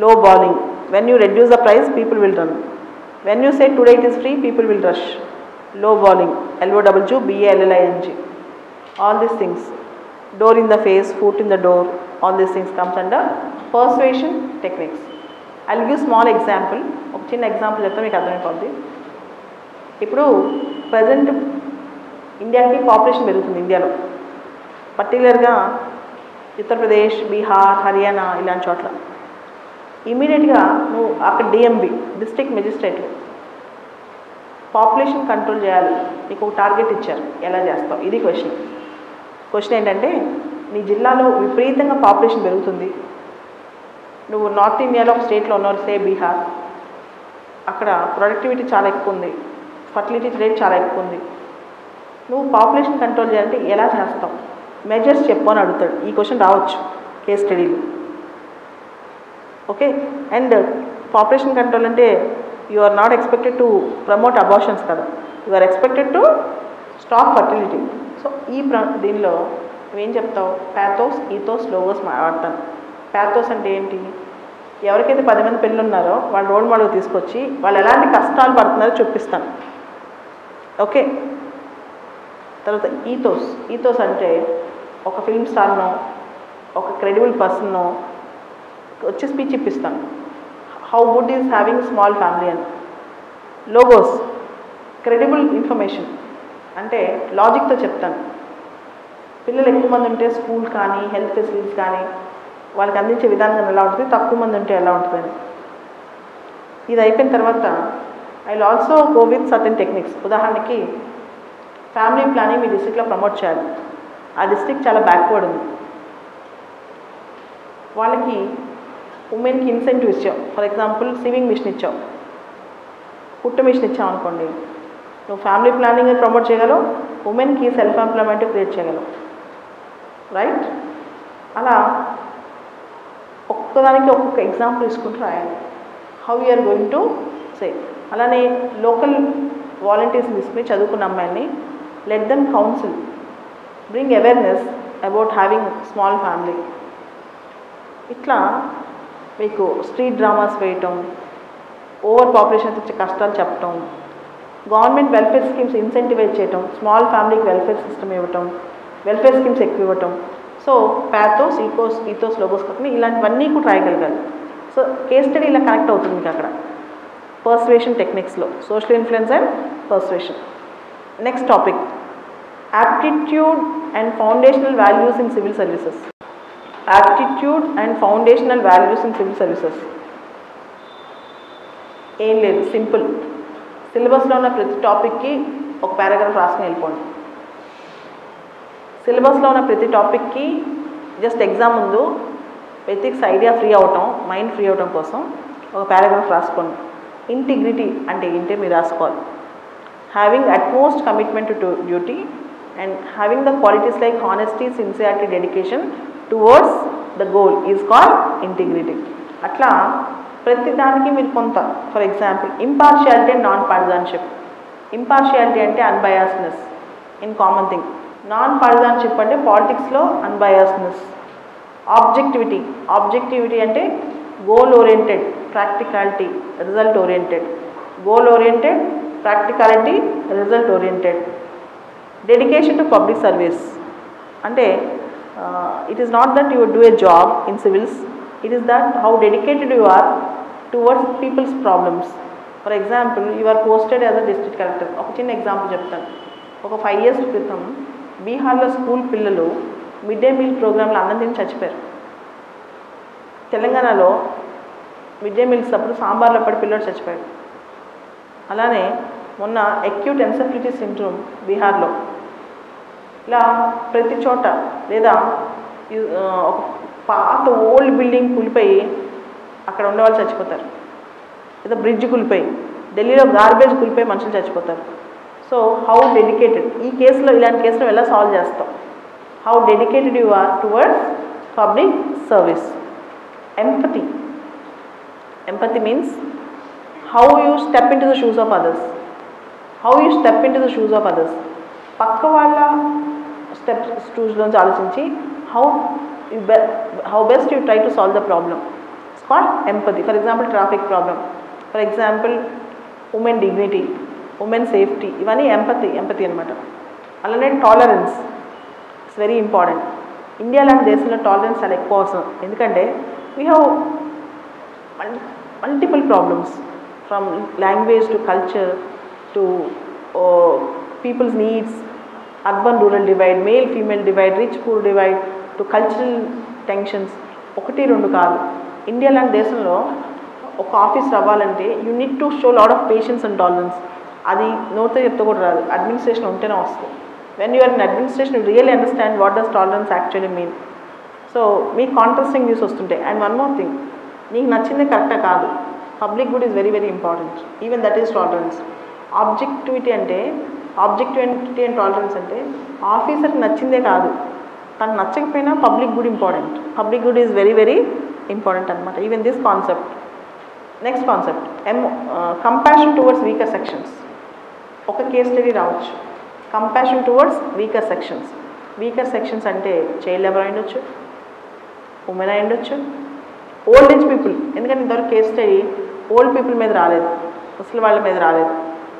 Lowballing, when you reduce the price, people will run. When you say today it is free, people will rush. Lowballing, LOWBALLING. All these things, door in the face, foot in the door, all these things comes under persuasion techniques. I'll give small example. ఒక చిన్న example చెప్తే మీకు అర్థమైపోద్ది. ఇప్పుడు present ఇండియాకి population పెరుగుతుంది. ఇండియాలో పర్టికులర్గా ఉత్తరప్రదేశ్, బీహార్, హర్యానా ఇలాంటి చోట్ల ఇమీడియట్గా నువ్వు అక్కడ DMB, district magistrate, population control చేయాలి, నీకు ఒక టార్గెట్ ఇచ్చారు, ఎలా చేస్తావు? ఇది క్వశ్చన్ ఏంటంటే, నీ జిల్లాలో విపరీతంగా పాపులేషన్ పెరుగుతుంది, నువ్వు నార్త్ ఇండియాలో ఒక స్టేట్లో ఉన్నావు, సే బీహార్, అక్కడ ప్రొడక్టివిటీ చాలా ఎక్కువ ఉంది, ఫర్టిలిటీ రేట్ చాలా ఎక్కువ ఉంది, నువ్వు పాపులేషన్ కంట్రోల్ చేయాలంటే ఎలా చేస్తావు? మెజర్స్ చెప్పు అని అడుగుతాడు. ఈ క్వశ్చన్ రావచ్చు కేస్ స్టడీలో. ఓకే, అండ్ పాపులేషన్ కంట్రోల్ అంటే you are not expected to promote abortions కదా, you are expected to stop fertility. So దీనిలో నువ్వేం చెప్తావు? ప్యాథోస్, ఈథోస్, లోగోస్ వాడతాను. ప్యాథోస్ అంటే ఏంటి? ఎవరికైతే 10 మంది పిల్లలు ఉన్నారో వాళ్ళ రోల్ మోడల్ తీసుకొచ్చి వాళ్ళు ఎలాంటి కష్టాలు పడుతున్నారో చూపిస్తాను. ఓకే, తర్వాత ఈథోస్ అంటే ఒక ఫిల్మ్ స్టార్నో, ఒక క్రెడిబుల్ పర్సన్నో వచ్చి స్పీచ్ ఇప్పిస్తాను, how good is having small family అని. లోగోస్, క్రెడిబుల్ ఇన్ఫర్మేషన్ అంటే లాజిక్తో చెప్తాను. పిల్లలు ఎక్కువ మంది ఉంటే స్కూల్ కానీ హెల్త్ ఫెసిలిటీస్ కానీ వాళ్ళకి అందించే విధానం ఎలా ఉంటుంది, తక్కువ మంది ఉంటే ఎలా ఉంటుందని. ఇది అయిపోయిన తర్వాత I will also go with certain techniques. ఉదాహరణకి ఫ్యామిలీ ప్లానింగ్ మీ డిస్ట్రిక్ట్లో ప్రమోట్ చేయాలి, ఆ డిస్ట్రిక్ట్ చాలా బ్యాక్వర్డ్ ఉంది, వాళ్ళకి ఉమెన్కి ఇన్సెంటివ్ ఇచ్చావు, ఫర్ ఎగ్జాంపుల్ సివింగ్ మిషన్ ఇచ్చావు, కుట్టు మిషన్ ఇచ్చావు అనుకోండి, నువ్వు ఫ్యామిలీ ప్లానింగ్ ప్రమోట్ చేయగలవు, ఉమెన్కి సెల్ఫ్ ఎంప్లాయ్మెంట్ క్రియేట్ చేయగలవు, రైట్? అలా ఒక్కదానికి ఒక్కొక్క ఎగ్జాంపుల్ తీసుకుంటూ రాయాలి, how you are going to say. అలానే లోకల్ వాలంటీర్స్ని తీసుకుని చదువుకున్న అమ్మాయిని let them counsel, bring awareness about having small family. ఇట్లా మీకు స్ట్రీట్ డ్రామాస్ వేయటం, ఓవర్ పాపులేషన్ వచ్చే కష్టాలు చెప్పటం, గవర్నమెంట్ వెల్ఫేర్ స్కీమ్స్ ఇన్సెంటివైజ్ చేయటం, స్మాల్ ఫ్యామిలీకి వెల్ఫేర్ సిస్టమ్ ఇవ్వటం, వెల్ఫేర్ స్కీమ్స్ ఎక్కువ ఇవ్వటం. సో ప్యాథోస్, ఈథోస్, లోగోస్ కాకుండా ఇలాంటివన్నీ కూడా రాయగలగాలి. సో కేస్ స్టడీ ఇలా కనెక్ట్ అవుతుంది మీకు అక్కడ పర్సువేషన్ టెక్నిక్స్లో, social influence and persuasion. Next topic, aptitude and foundational values in civil services. Aptitude and foundational values in civil services ఏం లేదు, సింపుల్. సిలబస్లో ఉన్న ప్రతి టాపిక్కి ఒక పారాగ్రాఫ్ రాసుకుని వెళ్ళిపోండి. సిలబస్లో ఉన్న ప్రతి టాపిక్కి జస్ట్ ఎగ్జామ్ ముందు ఎథిక్స్ ఐడియా ఫ్రీ అవటం, మైండ్ ఫ్రీ అవటం కోసం ఒక పారాగ్రాఫ్ రాసుకోండి. ఇంటిగ్రిటీ అంటే ఏంటో మీరు రాసుకోవాలి. having utmost commitment to duty and having the qualities like honesty, sincerity, dedication towards the goal is called integrity. అట్లా ప్రతి దానికి మీరు కొంత, for example impartiality and non partisanship. Impartiality అంటే unbiasedness in common thing. Non partisanship అంటే పాలిటిక్స్లో unbiasedness. Objectivity అంటే goal oriented, practicality, result oriented. Goal oriented, practicality, result oriented. Dedication to public service అంటే it is not that you do a job in civils, it is that how dedicated you are towards people's problems. For example you are posted as a district collector. ఒక చిన్న example చెప్తాను. ఒక 5 years క్రితం బీహార్లో school పిల్లలు mid day meal ప్రోగ్రాంలో అన్నం తిని చచ్చిపోయారు. తెలంగాణలో మిడ్ డే మీల్స్ అప్పుడు సాంబార్లో పడి పిల్లలు చచ్చిపోయారు. అలానే మొన్న అక్యూట్ ఎన్సెఫలిటిస్ సిండ్రోమ్ బీహార్లో. ఇలా ప్రతి చోట, లేదా ఒక పాత ఓల్డ్ బిల్డింగ్ కూలిపోయి అక్కడ ఉండేవాళ్ళు చచ్చిపోతారు, లేదా బ్రిడ్జ్ కూలిపోయి, ఢిల్లీలో గార్బేజ్ కూలిపోయి మనుషులు చచ్చిపోతారు. సో హౌ డెడికేటెడ్, ఈ కేసులో ఇలాంటి కేసులో ఎలా సాల్వ్ చేస్తాం? How dedicated you are towards public service. Empathy means how you step in to the shoes of others. పక్క వాళ్ళ షూస్లోంచి ఆలోచించి how best you try to solve the problem. It's called empathy. For example, traffic problem. For example, women dignity, women safety. ఇవన్నీ empathy అనమాట. అలానే tolerance, it's very important. India లాంటి దేశంలో tolerance చాలా ఎక్కువ అవసరం. ఎందుకంటే we have multiple problems, from language to culture to people's needs, urban rural divide, male female divide, rich poor divide, to cultural tensions. 1-2 కాదు. ఇండియా లాంటి దేశంలో ఒక ఆఫీస్ రావాలంటే you need to show lot of patience and tolerance. అది నోట్తో చెప్తే కూడా రాదు, అడ్మినిస్ట్రేషన్ ఉంటేనే వస్తుంది. When you're in administration you really understand what does tolerance actually mean. So మీకు కాంట్రాస్టింగ్ వ్యూస్ వస్తుంటాయి. అండ్ వన్ మోర్ థింగ్, నీకు నచ్చిందే కరెక్టా కాదు. Public good is very very important. Even that is tolerance. Objectivity and tolerance అంటే ఆఫీసర్కి నచ్చిందే కాదు, తను నచ్చకపోయినా public good important. Public good is very very important అనమాట. Even this concept. Next concept compassion towards weaker sections. ఒక case study రావచ్చు. Compassion towards weaker sections. Weaker sections అంటే చైల్డ్ లేబర్ అయి ఉండొచ్చు, ఉమెన్ అయి ఉండొచ్చు, ఓల్డ్ ఏజ్ పీపుల్. ఎందుకంటే ఇంతవరకు కేస్ స్టడీ ఓల్డ్ పీపుల్ మీద రాలేదు, ముసలి వాళ్ళ మీద రాలేదు.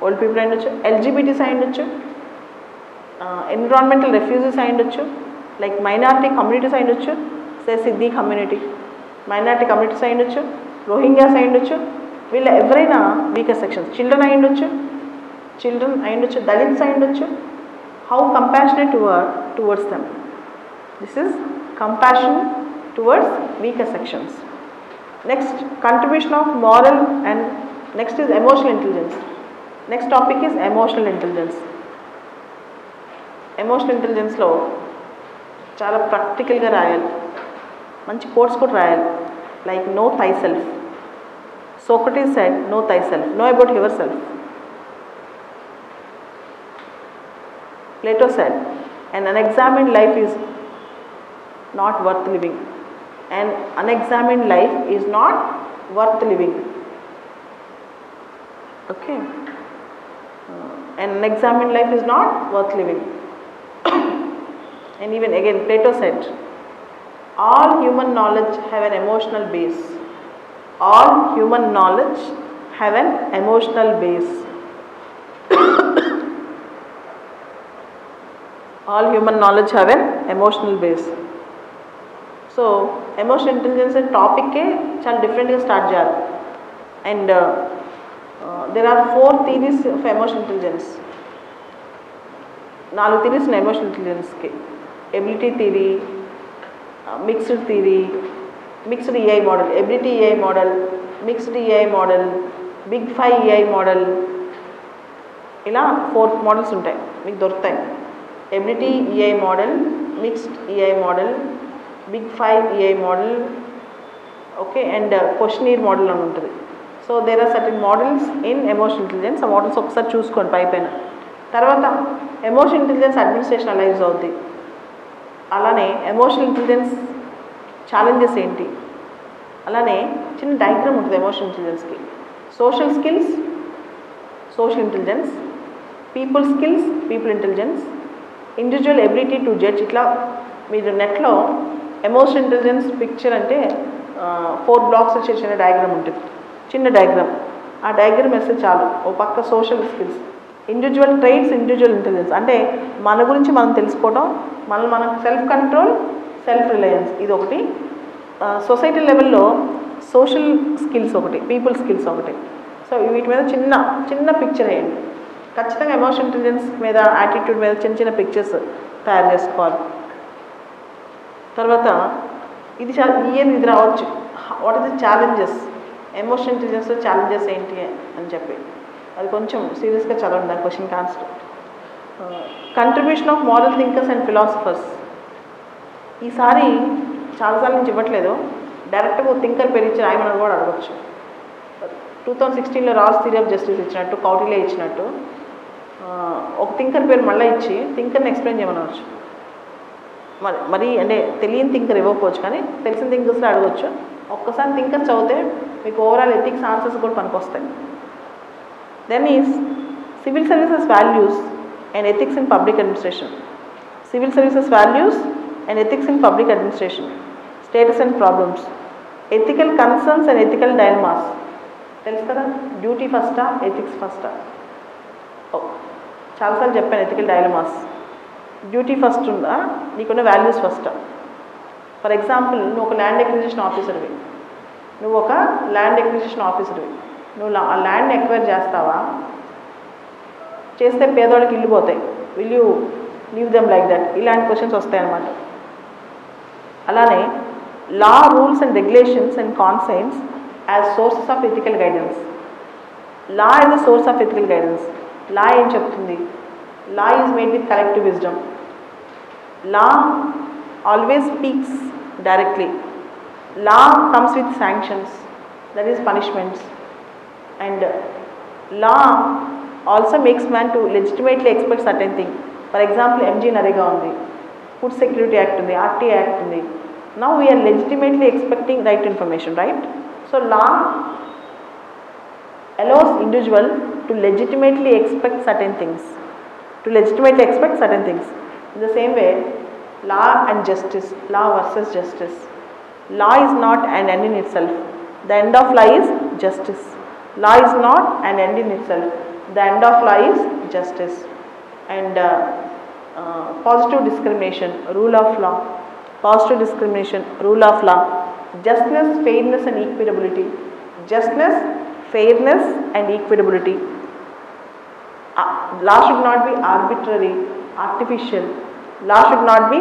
ఓల్డ్ పీపుల్ అయి ఉండొచ్చు, ఎల్జీబీటీస్ అయి ఉండొచ్చు, ఎన్విరాన్మెంటల్ రెఫ్యూజీస్ అయి ఉండొచ్చు, లైక్ మైనారిటీ కమ్యూనిటీస్ అయి ఉండొచ్చు, సే సిద్ధి కమ్యూనిటీ, మైనారిటీ కమ్యూనిటీస్ అయి ఉండొచ్చు, రోహింగ్యాస్ అయి ఉండొచ్చు. వీళ్ళ ఎవరైనా వీకర్ సెక్షన్స్. చిల్డ్రన్ అయి ఉండొచ్చు, దళిత్స్ అయి ఉండొచ్చు. How compassionate towards them. This is compassion towards weaker sections. Next, contribution of moral and next is emotional intelligence. Next topic is emotional intelligence. Emotional ఇంటెలిజెన్స్లో చాలా ప్రాక్టికల్గా రాయాలి, మంచి కోర్స్ కూడా రాయాలి. Like know thyself. Socrates said, know thyself, know about yourself. Plato said, an unexamined life is not worth living. An unexamined life is not worth living. Okay. An unexamined life is not worth living. And even again Plato said, all human knowledge have an emotional base. All human knowledge have an emotional base. All human knowledge have an emotional base. So emotional intelligence and topic ke చాలా డిఫరెంట్గా start చేయాలి. And there are 4 theories of emotional intelligence. 4 theories ఉన్నాయి emotional intelligenceకి. Ability theory, mixed theory, mixed EI model, ability EI model, mixed EI model, big 5 EI model. ఇలా 4 models ఉంటాయి, మీకు దొరుకుతాయి. Ability EI model, mixed EI model, big 5 EI model, okay, and questionnaire model అని ఉంటుంది. So there are certain models in emotional intelligence. ఆ models ఒకసారి చూసుకోండి పైన. తర్వాత ఎమోషనల్ ఇంటెలిజెన్స్ అడ్మినిస్ట్రేషన్ ఎలా యూజ్ అవుద్ది, అలానే ఎమోషనల్ ఇంటెలిజెన్స్ ఛాలెంజెస్ ఏంటి, అలానే చిన్న డయాగ్రామ్ ఉంటుంది ఎమోషనల్ ఇంటెలిజెన్స్కి. Social skills social intelligence, people skills people intelligence, individual ability to judge. ఇట్లా మీరు నెట్లో ఎమోషనల్ ఇంటెలిజెన్స్ పిక్చర్ అంటే 4 బ్లాక్స్ వచ్చే చిన్న డయాగ్రామ్ ఉంటుంది, చిన్న డయాగ్రామ్. ఆ డయాగ్రామ్ వేస్తే చాలు. ఓ పక్క social skills, individual traits individual intelligence అంటే మన గురించి మనం తెలుసుకోవడం, మనం సెల్ఫ్ కంట్రోల్ సెల్ఫ్ రిలయన్స్, ఇది ఒకటి. సొసైటీ లెవెల్లో సోషల్ స్కిల్స్ ఒకటి, పీపుల్ స్కిల్స్ ఒకటి. సో వీటి మీద చిన్న చిన్న పిక్చర్ వేయండి. ఖచ్చితంగా ఎమోషనల్ ఇంటెలిజెన్స్ మీద యాటిట్యూడ్ మీద చిన్న చిన్న పిక్చర్స్ తయారు చేసుకోవాలి. తర్వాత ఇది ఇది రావచ్చు, what is the challenges, emotional ఇంటెలిజెన్స్లో ఛాలెంజెస్ ఏంటి అని చెప్పి అది కొంచెం సీరియస్గా చదవండి ఆ క్వశ్చన్ కాన్స్ట్. Contribution of moral thinkers and philosophers. ఈసారి చాలాసార్లు నుంచి ఇవ్వట్లేదు, డైరెక్ట్గా థింకర్ పేరు ఇచ్చి రాయమని కూడా అడగచ్చు. 2016లో రాస్ థియరీ ఆఫ్ జస్టిస్ ఇచ్చినట్టు, కౌటిల్య ఇచ్చినట్టు ఒక థింకర్ పేరు మళ్ళీ ఇచ్చి థింకర్ని ఎక్స్ప్లెయిన్ చేయమనవచ్చు. మరి అంటే తెలియని థింకర్ ఇవ్వకపోవచ్చు, కానీ తెలిసిన థింకర్స్లో అడగచ్చు. ఒక్కసారి థింకర్ చదివితే మీకు ఓవరాల్ ఎథిక్స్ ఆన్సర్స్ కూడా పనికొస్తాయి. Then is civil services values and ethics in public administration. Civil services values and ethics in public administration, status and problems, ethical concerns and ethical dilemmas. తెలుసు కదా, డ్యూటీ ఫస్టా ఎథిక్స్ ఫస్టా? చాలాసార్లు చెప్పాను ethical dilemmas. Duty first ఉందా, నీకున్న values ఫస్టా? For example, నువ్వు ఒక land acquisition ఆఫీసర్వి, నువ్వు ఆ ల్యాండ్ ఎక్వైర్ చేస్తావా? చేస్తే పేదవాళ్ళకి ఇల్లు పోతాయి, will you leave them like that? ఇలాంటి క్వశ్చన్స్ వస్తాయి అన్నమాట. అలానే law, rules and regulations and concepts as sources of ethical guidance. Law is the source of ethical guidance. Law ఏం చెప్తుంది? Law is made with collective wisdom. Law always speaks directly. Law comes with sanctions, that is punishments. And law also makes man to legitimately expect certain thing. For example, MG NREGA ఉంది, food security act ఉంది, RTI act ఉంది. Now we're legitimately expecting right information, right? So law allows individual to legitimately expect certain things. In the same way, law and justice, law versus justice. Law is not an end in itself. The end of law is justice. Law is not an end in itself. The end of law is justice. And positive discrimination, rule of law. Positive discrimination, rule of law. Justness, fairness and equitability. Justness, fairness and equitability. Law should not be arbitrary, artificial. Law should not be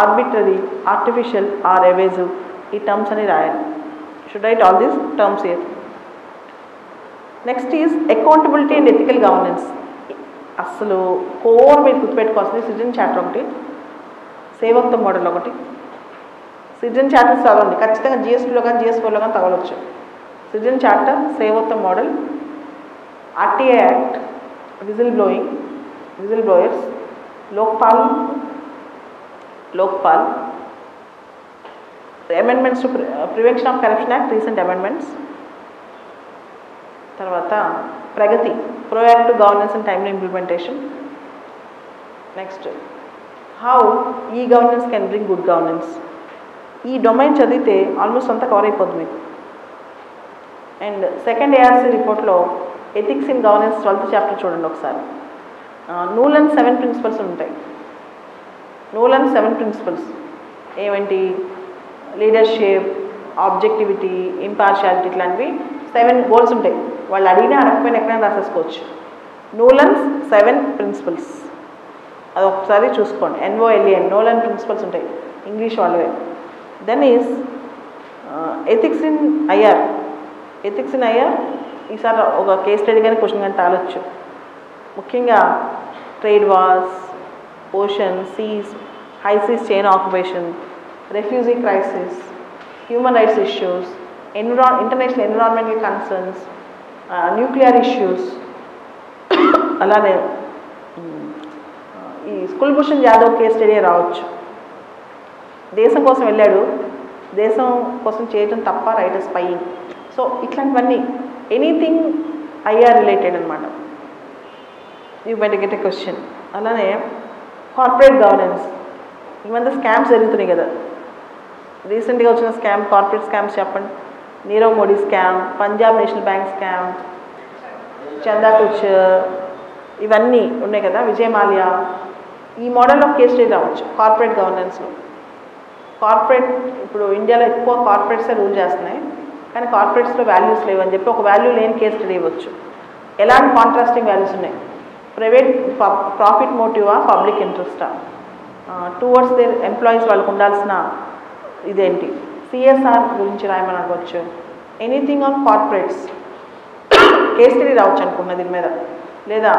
arbitrary, artificial or evasive. ఈ terms అని రాయాలి. Should write all these terms here. Next is accountability and ethical governance. అసలు core మీరు గుర్తుపెట్టుకోవాల్సింది citizen charter ఒకటి, సేవోక్త model ఒకటి. Citizen charter చదవండి, ఖచ్చితంగా GS2లో కానీ GS4లో కానీ తగలవచ్చు. సిటిజన్ చార్టర్, సేవోక్త model, RTI act, whistle blowers, Lokpal, amendments to prevention of corruption act, recent amendments. తర్వాత Pragati, proactive governance and timely implementation. Next, how e governance can bring good governance. ఈ డొమైన్ చదివితే ఆల్మోస్ట్ అంతా కవర్ అయిపోతుంది మీకు. And second ARC రిపోర్ట్లో ethics in governance 12th chapter చూడండి ఒకసారి. నూలన్ 7 principles ఉంటాయి. నూలన్ 7 ప్రిన్సిపల్స్ ఏమిటి? లీడర్షిప్, ఆబ్జెక్టివిటీ, ఇంపార్షియాలిటీ, ఇట్లాంటివి 7 గోల్స్ ఉంటాయి. వాళ్ళు అడిగినా అడగకపోయినా ఎక్కడైనా రాసేసుకోవచ్చు. నూలన్స్ 7 ప్రిన్సిపల్స్, అది ఒకసారి చూసుకోండి. NOLAN, నోలన్ ప్రిన్సిపల్స్ ఉంటాయి, ఇంగ్లీష్ వాళ్ళవే. Then is ethics in IR. Ethics in IR ఈసారి ఒక కేస్ స్టడీ కానీ క్వశ్చన్ కానీ తాగొచ్చు. ముఖ్యంగా trade wars, ocean, seas, high seas chain occupation, refugee crisis, human rights issues, international environmental concerns, nuclear issues, అలానే ఈ కుల్భూషణ్ జాదవ్ కేస్ స్టడీ రావచ్చు. దేశం కోసం వెళ్ళాడు, దేశం కోసం చేయటం తప్ప రైట్ స్పైయింగ్. సో ఇట్లాంటివన్నీ ఎనీథింగ్ ఐఆర్ రిలేటెడ్ అనమాట. You might get a question. అలానే కార్పొరేట్ గవర్నెన్స్, ఈ మధ్య స్కామ్స్ జరుగుతున్నాయి కదా. రీసెంట్గా వచ్చిన స్కామ్, కార్పొరేట్ స్కామ్స్ చెప్పండి. Nirav Modi scam, Punjab national bank scam, చందా కొచ్చర్, ఇవన్నీ ఉన్నాయి కదా, విజయ్ మాల్యా. ఈ మోడల్ ఆఫ్ కేస్ స్టడీ రావచ్చు కార్పొరేట్ గవర్నెన్స్లో. కార్పొరేట్ ఇప్పుడు ఇండియాలో ఎక్కువ కార్పొరేట్సే రూల్ చేస్తున్నాయి, కానీ కార్పొరేట్స్లో వాల్యూస్ లేవని చెప్పి ఒక వాల్యూ లేని కేస్ స్టడీ ఇవ్వచ్చు. ఎలాంటి కాంట్రాస్టింగ్ వాల్యూస్ ఉన్నాయి? ప్రైవేట్ ప్రాఫిట్ మోటివా, పబ్లిక్ ఇంట్రెస్టా, టువర్డ్స్ దేర్ ఎంప్లాయీస్ వాళ్ళకు ఉండాల్సిన ఇదేంటి, సిఎస్ఆర్ గురించి రాయమని అనుకోవచ్చు. Anything on corporates case study రావచ్చు అనుకున్న దీని మీద. లేదా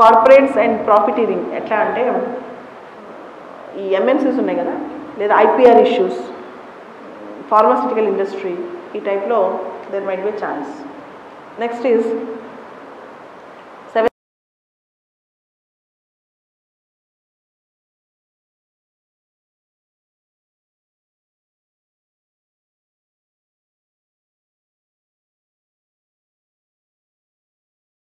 కార్పొరేట్స్ అండ్ ప్రాఫిటీరింగ్ ఎట్లా అంటే ఈ ఎంఎన్సీస్ ఉన్నాయి కదా, లేదా ఐపీఆర్ ఇష్యూస్, ఫార్మాస్యూటికల్ ఇండస్ట్రీ, ఈ టైప్లో there might be chance. Next is